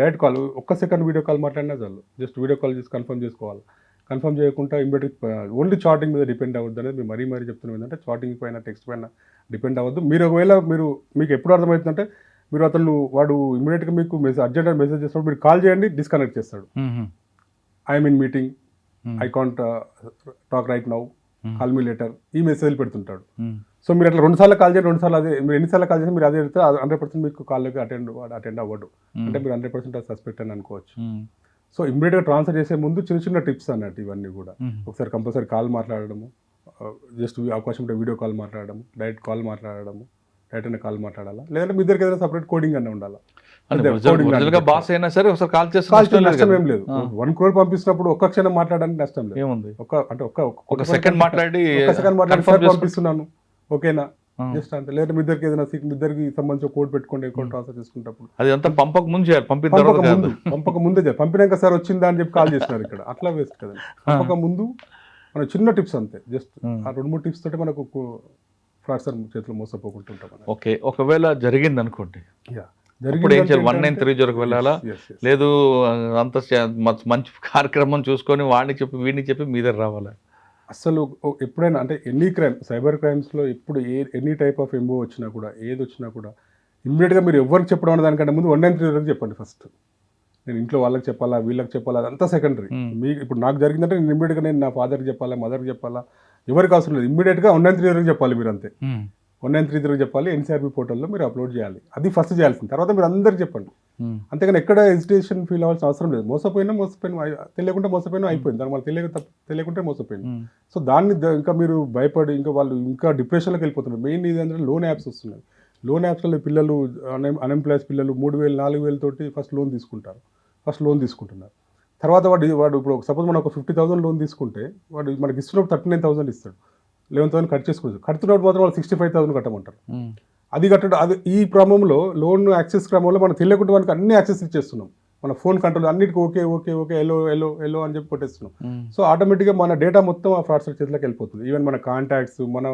డైరెక్ట్ కాల్, ఒక్క సెకండ్ వీడియో కాల్ మాట్లాడినా చాలు, జస్ట్ వీడియో కాల్ చేసి కన్ఫర్మ్ చేసుకోవాలి. కన్ఫర్మ్ చేయకుండా ఇమీడియట్ ఓన్లీ చాటింగ్ మీద డిపెండ్ అవ్వద్దు అనేది మేము మరీ చెప్తున్నాం. ఏంటంటే చాటింగ్ పైన టెక్స్ట్ పైన డిపెండ్ అవ్వద్దు. మీరు ఒకవేళ మీకు ఎప్పుడు అర్థమవుతుందంటే మీరు వాడు ఇమీడియట్గా మీకు అర్జెంట్ మెసేజ్ చేస్తాడు, మీరు కాల్ చేయండి, డిస్కనెక్ట్ చేస్తాడు. I'm in meeting, I can't talk right now, call me later, ఈ మెసేజ్లు పెడుతుంటాడు. సో మీరు అట్లా 2 సార్లు కాల్ చేయండి, 2 సార్లు అదే మీరు ఎన్నిసార్లు కాల్ చేసి మీరు అదే వెళ్తే 100% మీకు కాల్లోకి అటెండ్ అవ్వడు. అంటే మీరు 100% సస్పెక్ట్ అని అనుకోవచ్చు. సో ఇమ్మీడియట్గా ట్రాన్స్ఫర్ చేసే ముందు చిన్న టిప్స్ అన్నట్టు ఇవన్నీ కూడా. ఒకసారి కంపల్సరీ కాల్ మాట్లాడడము, జస్ట్ అవకాశం ఉంటే వీడియో కాల్ మాట్లాడడము, డైరెక్ట్ కాల్ మాట్లాడడము, డైరెక్ట్ అయినా కాల్ మాట్లాడాలా, లేదంటే మీ ఇద్దరికి ఏదైనా సపరేట్ కోడింగ్ అనే ఉండాలా. బాస్ అయినా సరే ఒకసారి కాల్ నష్టం ఏం లేదు. 1 crore పంపిస్తున్నప్పుడు ఒక్క క్షణం మాట్లాడడానికి నష్టం లేదు. ఏముంది, ఒక సెకండ్ మాట్లాడి పంపిస్తున్నాను ఓకేనా, జస్ట్ అంతే. లేదా మీ ఇద్దరికి ఏదైనా ఇద్దరికి సంబంధించిన కోడ్ పెట్టుకోండి అకౌంట్ ట్రాన్స్ఫర్ చేసుకున్నప్పుడు. అది అంతా పంపక ముందు చేయాలి, పంపక ముందే పంపినాక సార్ వచ్చిందా అని చెప్పి కాల్ చేస్తున్నారు ఇక్కడ, అట్లా వేస్ట్ కదండి. పంపక ముందు మన చిన్న టిప్స్ అంతే, జస్ట్ ఆ 2-3 టిప్స్ తోటి మనకు ఫ్రాడ్స్టర్ చేతిలో మోసపోకుంటుంటాం. ఓకే, ఒకవేళ జరిగింది అనుకోండి, ఇప్పుడు ఏం చేయాలి? 193 వెళ్ళాలా, లేదు అంత మంచి కార్యక్రమం చూసుకొని వాడిని చెప్పి వీడిని చెప్పి మీ దగ్గర రావాలా? అసలు ఎప్పుడైనా అంటే ఎనీ క్రైమ్, సైబర్ క్రైమ్స్లో ఎప్పుడు ఎనీ టైప్ ఆఫ్ ఎంఓ వచ్చినా కూడా, ఏది వచ్చినా కూడా ఇమ్మీడియట్గా మీరు ఎవరికి చెప్పడం అనే దానికంటే ముందు 193 వరకు చెప్పండి ఫస్ట్. నేను ఇంట్లో వాళ్ళకి చెప్పాలా, వీళ్ళకి చెప్పాలా, అదంతా సెకండరీ. మీకు ఇప్పుడు నాకు జరిగిందంటే నేను ఇమ్మీడియట్గా నా ఫాదర్కి చెప్పాలా, మదర్కి చెప్పాలా, ఎవరికి అవసరం లేదు. ఇమ్మీడియట్గా 193 వరకు చెప్పాలి మీరు అంతే. 193 చెప్పాలి, ఎన్సీఆర్బీ పోర్టల్లో మీరు అప్లోడ్ చేయాలి. అది ఫస్ట్ చేయాల్సింది. తర్వాత మీరు అందరికి చెప్పండి. అంతేగాని ఎక్కడ హెజిటేషన్ ఫీల్ అవ్వాల్సిన అవసరం లేదు. మోసపోయినా తెలియకుండా మోసపోయినా అయిపోయింది, దాని వాళ్ళు తెలియకుంటే మోసపోయింది. సో దాన్ని ఇంకా మీరు భయపడి ఇంకా వాళ్ళు ఇంకా డిప్రెషన్లోకి వెళ్ళిపోతున్నారు. మెయిన్ ఇది అంటే లోన్ యాప్స్ వస్తున్నాయి. లోన్ యాప్స్లో పిల్లలు అన్ఎంప్లాయ్స్ పిల్లలు 3,000 4,000 తోటి ఫస్ట్ లోన్ తీసుకుంటున్నారు. తర్వాత వాడు ఇప్పుడు సపోజ్ మనం ఒక 50,000 లోన్ తీసుకుంటే వాడు మనకి ఇస్తున్నప్పుడు 39,000 ఇస్తాడు, 11,000 కట్ చేసుకుంటారు. కడుతున్నప్పుడు మాత్రం వాళ్ళు 65,000 కట్టమంటారు. అది కట్టడం, అది ఈ క్రమంలో లోన్ యాక్సెస్ క్రమంలో మనం తెలియకుండా మనకి అన్ని యాక్సెస్ ఇచ్చేస్తున్నాం. మన ఫోన్ కంట్రోల్ అన్నిటికీ ఓకే ఎల్లో అని చెప్పి కొట్టేస్తున్నాం. సో ఆటోమేటిక్గా మన డేటా మొత్తం ఆ ఫ్రాడ్స్టర్ చేతిలోకి వెళ్ళిపోతుంది. ఈవెన్ మన కాంటాక్ట్స్, మన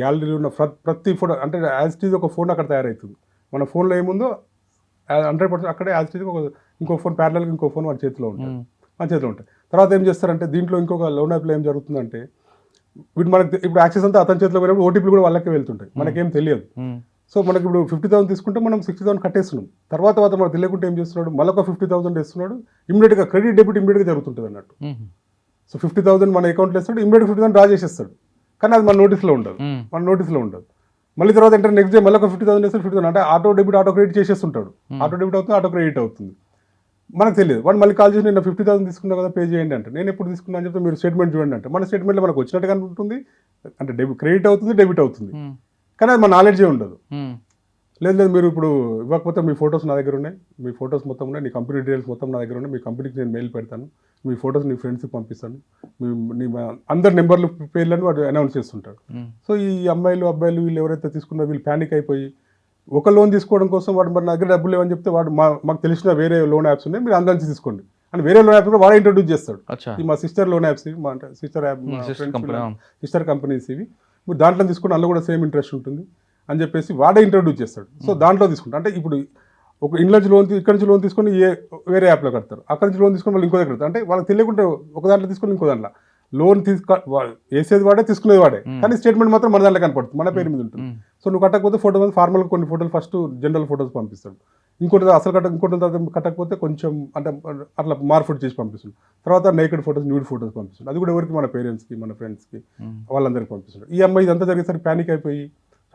గ్యాలరీలో ఉన్న ప్రతి ఫోటో, అంటే యాజ్ ఇట్ ఈజ్ ఒక ఫోన్ అక్కడ తయారవుతుంది. మన ఫోన్లో ఏముందో 100% అక్కడే యాజ్ ఇట్ ఈజ్ ఇంకో ఫోన్ ప్యారలల్గా ఇంకో ఫోన్ మన చేతిలో ఉంటాయి. తర్వాత ఏం చేస్తారంటే దీంట్లో ఇంకొక లోన్ యాప్లో ఏం జరుగుతుందంటే మనకి ఇప్పుడు యాక్సెస్ అంతా అతని చేతిలో పోయినప్పుడు ఓటీపీలు కూడా వాళ్ళకే వెళ్తుంటాయి, మనకేం తెలియదు. సో మనకి ఇప్పుడు 50,000 తీసుకుంటే మనం 60,000 కట్టేస్తున్నాం. తర్వాత మనకు తెలియకుండా ఏం చేస్తున్నాడు, మళ్ళీ ఒక 50,000 వేస్తున్నాడు. ఇమ్మీడియట్గా క్రెడిట్ డెబిట్ ఇమ్మీడియట్గా జరుగుతుంటుంది అన్నట్టు. సో 50,000 మన అకౌంట్లో వేస్తాడు, ఇమ్మీడియట్ 50,000 డ్రా చేసేస్తాడు. కానీ అది మన నోటీస్లో ఉండదు. మళ్ళీ తర్వాత ఏంటంటే నెక్స్ట్ డే మళ్ళీ ఒక 50,000 వేస్తాడు, 50,000 అంటే ఆటో డెబిట్ ఆటో క్రెడిట్ చేసేస్తుంటాడు. ఆటో డెబిట్ అవుతుంది, ఆటో క్రెడిట్ అవుతుంది. మనకు తెలియదు. వాడు మళ్ళీ కాల్ చేసి నేను 50,000 తీసుకున్నా కదా పే చేయండి అంటే, నేను ఎప్పుడు తీసుకున్నా అని చెప్తే మీరు స్టేట్మెంట్ చూడండి అంటే, మన స్టేట్మెంట్లో మనకు వచ్చినట్టుగా ఉంటుంది, అంటే క్రెడిట్ అవుతుంది, డెబిట్ అవుతుంది, కానీ అది మన నాలెడ్జే ఉండదు. లేదు మీరు ఇప్పుడు ఇవ్వకపోతే మీ ఫొటోస్ నా దగ్గర ఉన్నాయి, మీ ఫొటోస్ మొత్తం ఉన్నాయి, నీ కంపెనీ డీటెయిల్స్ మొత్తం నా దగ్గర ఉన్నాయి, మీ కంపెనీకి నేను మెయిల్ పెడతాను, మీ ఫొటోస్ నీ ఫ్రెండ్స్కి పంపిస్తాను, నీ అందరి నెంబర్లు పేర్లను వాడు అనౌన్స్ చేస్తుంటాడు. సో ఈ అమ్మాయిలు అబ్బాయిలు వీళ్ళు ఎవరైతే తీసుకున్నారో వీళ్ళు ప్యానిక్ అయిపోయి ఒక లోన్ తీసుకోవడం కోసం వాడు మన దగ్గర డబ్బులు లేవని చెప్తే వాడు మాకు తెలిసిన వేరే లోన్ యాప్స్ ఉన్నాయి, మీరు అందరి నుంచి తీసుకోండి అని వేరే లోన్ యాప్స్ కూడా వాడే ఇంట్రొడ్యూస్ చేస్తాడు. ఈ మా సిస్టర్ లోన్ యాప్స్ ఇవి, మా అంటే సిస్టర్ కంపెనీస్ ఇవి, మీరు దాంట్లో తీసుకుని అందులో కూడా సేమ్ ఇంట్రెస్ట్ ఉంటుంది అని చెప్పేసి వాడే ఇంట్రొడ్యూస్ చేస్తాడు. సో దాంట్లో తీసుకుంటారు. అంటే ఇప్పుడు ఒక ఇంట్లో నుంచి లోన్ ఇక్కడ నుంచి లోన్ తీసుకొని వేరే యాప్లో కడతారు, అక్కడ నుంచి లోన్ తీసుకొని వాళ్ళు ఇంకో దగ్గర కడతారు. అంటే వాళ్ళకి తెలియకుండా ఒక దాంట్లో తీసుకొని ఇంకో దాంట్లో లోన్ వేసేది వాడే, తీసుకునేది వాడే, కానీ స్టేట్మెంట్ మాత్రం మన దాంట్లో కనపడుతుంది, మన పేరు మీద ఉంటుంది. సో నువ్వు కట్టకపోతే ఫోటో మీద ఫార్మల్ కొన్ని ఫోటోలు ఫస్ట్ జనరల్ ఫోటోస్ పంపిస్తాడు, ఇంకోటి అసలు ఇంకోటి కట్టకపోతే కొంచెం అంటే అట్లా మార్ఫుట్ చేసి పంపిస్తుంది. తర్వాత నేకెడ్ ఫోటోస్, న్యూడ్ ఫోటోస్ పంపిస్తుంది. అది కూడా ఎవరికి, మన పేరెంట్స్కి, మన ఫ్రెండ్స్కి, వాళ్ళందరికీ పంపిస్తుంది. ఈ అమ్మాయి ఇదంతా జరిగేసరికి ప్యానిక్ అయిపోయి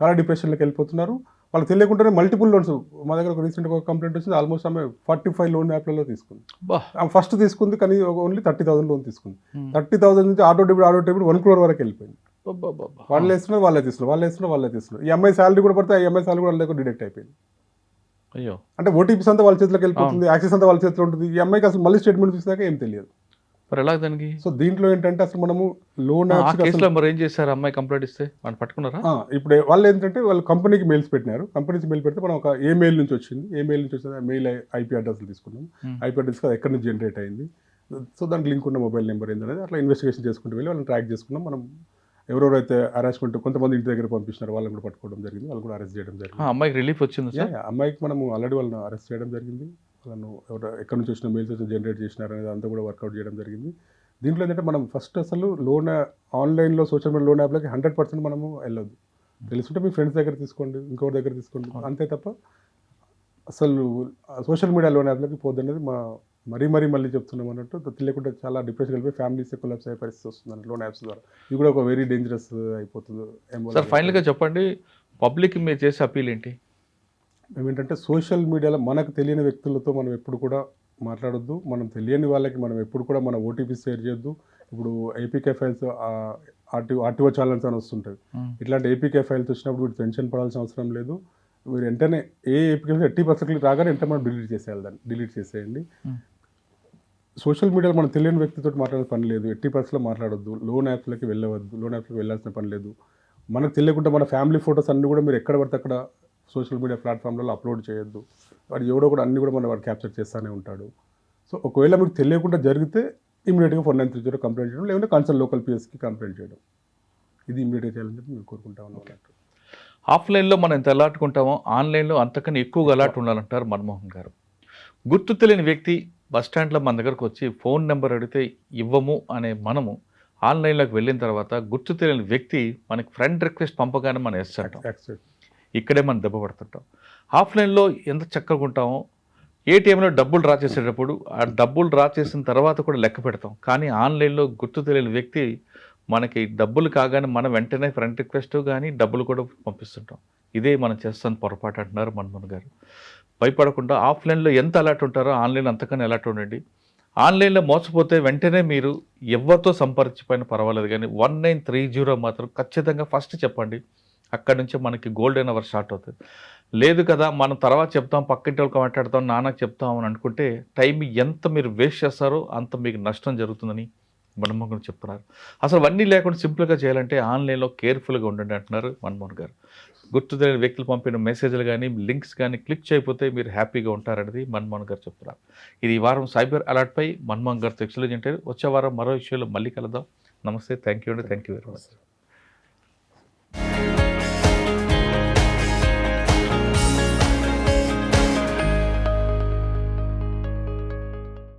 చాలా డిప్రెషన్లోకి వెళ్ళిపోతున్నారు. వాళ్ళకి తెలియకుండానే మల్టిపుల్ లోన్స్, మా దగ్గర ఒక రీసెంట్గా ఒక కంప్లైంట్ వచ్చింది, ఆల్మోస్ట్ ఆమె 45 లోన్ యాప్లలో తీసుకుంది. ఆమె ఫస్ట్ తీసుకుంది కానీ ఓన్లీ 30,000 లోన్ తీసుకుంది. 30,000 నుంచి ఆటో డెబిట్ 1 crore వరకు వెళ్ళిపోయింది. వాళ్ళు వేస్తున్నారు, వాళ్ళే తీసుకున్నారు. ఈ అమ్మాయి శాలరీ కూడా పడితే ఈ అమ్మాయి శాలరీ కూడా వాళ్ళకి డిడక్ట్ అయిపోయింది. అయ్యో, అంటే ఓటీపీస్ అంతా వాళ్ళ చేతిలోకి వెళ్ళిపోతుంది, యాక్సెస్ అంతా వాళ్ళ చేతిలో ఉంటుంది. ఈ అమ్మాయికి అసలు మళ్ళీ స్టేట్మెంట్ చూసాక ఏం తెలియదు. మరి ఎలా దానికి సో దీంట్లో ఏంటంటే అసలు మనము లోన్ ఆ యాప్స్ కేసులో మరి ఏం చేశారు? అమ్మాయి కంప్లైంట్ ఇస్తే వాళ్ళు పట్టుకున్నారా? ఇప్పుడు వాళ్ళు ఏంటంటే వాళ్ళు కంపెనీకి మెయిల్స్ పెట్టినారు. కంపెనీకి మెయిల్ పెడితే మనం ఒక ఏ మెయిల్ నుంచి వచ్చింది, ఏ మెయిల్ నుంచి వచ్చింది, మెయిల్ ఐపీ అడ్రస్లు తీసుకున్నాం. ఐపీ అడ్రస్ అది ఎక్కడి నుంచి జనరేట్ అయింది, సో దానికి లింక్ ఉన్న మొబైల్ నెంబర్ ఏంటనేది అట్లా ఇన్వెస్టిగేషన్ చేసుకుంటూ వెళ్ళి వాళ్ళని ట్రాక్ చేసుకున్నాం. మనం ఎవరెవరైతే హరాస్మెంట్ కొంతమంది ఇంటి దగ్గర పంపిస్తున్నారు వాళ్ళని కూడా పట్టుకోవడం జరిగింది, వాళ్ళు కూడా అరెస్ట్ చేయడం జరిగింది. అమ్మాయికి రిలీఫ్ వచ్చింది సార్? అమ్మాయికి మనము ఆల్రెడీ వాళ్ళని అరెస్ట్ చేయడం జరిగింది. వాళ్ళను ఎక్కడి నుంచి వచ్చిన మెయిల్స్ వచ్చి జనరేట్ చేసినారు అనేది అంతా కూడా వర్కౌట్ చేయడం జరిగింది. దీంట్లో ఏంటంటే మనం ఫస్ట్ అసలు లోన్ ఆన్లైన్లో సోషల్ మీడియా లోన్ యాప్లకి 100% మనము వెళ్ళొద్దు. తెలుసుంటే మీ ఫ్రెండ్స్ దగ్గర తీసుకోండి, ఇంకొకరి దగ్గర తీసుకోండి, అంతే తప్ప అసలు సోషల్ మీడియా లోన్ యాప్లకి పోద్దనేది మళ్ళీ చెప్తున్నాం అన్నట్టు. తెలియకుండా చాలా డిప్రెషన్ వెళ్ళిపోయి ఫ్యామిలీస్ కొలాప్స్ అయ్యే పరిస్థితి వస్తుంది లోన్ యాప్స్ ద్వారా. ఇది కూడా ఒక వెరీ డేంజరస్ అయిపోతుంది. సార్ ఫైనల్గా చెప్పండి, పబ్లిక్ మీరు చేసే అప్పీల్ ఏంటి? ఏమిటంటే సోషల్ మీడియాలో మనకు తెలియని వ్యక్తులతో మనం ఎప్పుడు కూడా మాట్లాడొద్దు. మనం తెలియని వాళ్ళకి మనం ఎప్పుడు కూడా మన ఓటీపీ షేర్ చేయొద్దు. ఇప్పుడు ఏపీకే ఫైల్స్ ఆర్టీఓ ఛాలెంజ్ అని వస్తుంటుంది. ఇట్లాంటి ఏపీకే ఫైల్స్ వచ్చినప్పుడు మీరు టెన్షన్ పడాల్సిన అవసరం లేదు. మీరు వెంటనే ఏ ఏపీకే 80% రాగానే వెంటనే మనం డిలీట్ చేసేయండి. సోషల్ మీడియాలో మనం తెలియని వ్యక్తితో మాట్లాడే పని లేదు. 80% మాట్లాడొద్దు. లోన్ యాప్స్లోకి వెళ్ళవద్దు. లోన్ యాప్స్కి వెళ్ళాల్సిన పని లేదు. మనకు తెలియకుండా మన ఫ్యామిలీ ఫొటోస్ అన్నీ కూడా మీరు ఎక్కడ పడితే అక్కడ సోషల్ మీడియా ప్లాట్ఫామ్లలో అప్లోడ్ చేయొద్దు. వాడు ఎవడో కూడా అన్నీ కూడా వాడు క్యాప్చర్ చేస్తూనే ఉంటాడు. సో ఒకవేళ మీకు తెలియకుండా జరిగితే ఇమీడియట్గా 4930 కంప్లైంట్ చేయడం, లేకుంటే కన్సర్న్ లోకల్ పిఎస్కి కంప్లైంట్ చేయడం. ఇది ఇమీడియట్గా చేయాలని చెప్పి మేము కోరుకుంటా ఉన్నాం. ఆఫ్లైన్లో మనం ఎంత అలాటుకుంటామో ఆన్లైన్లో అంతకన్నా ఎక్కువగా అలాట్ ఉండాలంటారు మన్మోహన్ గారు. గుర్తు తెలియని వ్యక్తి బస్టాండ్లో మన దగ్గరకు వచ్చి ఫోన్ నెంబర్ అడిగితే ఇవ్వము అనే మనము ఆన్లైన్లోకి వెళ్ళిన తర్వాత గుర్తు తెలియని వ్యక్తి మనకి ఫ్రెండ్ రిక్వెస్ట్ పంపగానే మనం వేస్తాం. ఇక్కడే మనం దెబ్బ పడుతుంటాం. ఆఫ్లైన్లో ఎంత చక్కగా ఉంటామో ఏటీఎంలో డబ్బులు డ్రా చేసేటప్పుడు ఆ డబ్బులు డ్రా చేసిన తర్వాత కూడా లెక్క పెడతాం. కానీ ఆన్లైన్లో గుర్తు తెలియని వ్యక్తి మనకి డబ్బులు కాగానే మనం వెంటనే ఫ్రెండ్ రిక్వెస్ట్ కానీ డబ్బులు కూడా పంపిస్తుంటాం. ఇదే మనం చేస్తాను పొరపాటు అంటున్నారు మన్మోహన్ గారు. భయపడకుండా ఆఫ్లైన్లో ఎంత అలర్ట్ ఉంటారో ఆన్లైన్ అంతకన్నా అలర్ట్ ఉండండి. ఆన్లైన్లో మోసపోతే వెంటనే మీరు ఎవరితో సంపర్కించిపోయినా పర్వాలేదు, కానీ 1930 మాత్రం ఖచ్చితంగా ఫస్ట్ చెప్పండి. అక్కడి నుంచే మనకి గోల్డెన్ అవర్ స్టార్ట్ అవుతుంది. లేదు కదా మనం తర్వాత చెప్తాం, పక్కింటి వాళ్ళకి మాట్లాడతాం, నాన్నకి చెప్తాం అని అనుకుంటే టైం ఎంత మీరు వేస్ట్ చేస్తారో అంత మీకు నష్టం జరుగుతుందని మన్మోహన్ గారు చెప్తున్నారు. అసలు అవన్నీ లేకుండా సింపుల్గా చేయాలంటే ఆన్లైన్లో కేర్ఫుల్గా ఉండండి అంటున్నారు మన్మోహన్ గారు. గుర్తు తెలియని వ్యక్తులు పంపిన మెసేజ్లు కానీ లింక్స్ కానీ క్లిక్ చేయకపోతే మీరు హ్యాపీగా ఉంటారనేది మన్మోహన్ గారు చెప్తున్నారు. ఇది ఈ వారం సైబర్ అలర్ట్పై మన్మోహన్ గారితో ఎక్స్ప్లెయిన్ చేయండి. వచ్చే వారం మరో విషయంలో మళ్ళీ కలుద్దాం. నమస్తే, థ్యాంక్ యూ అండి, థ్యాంక్ యూ వెరీ మచ్.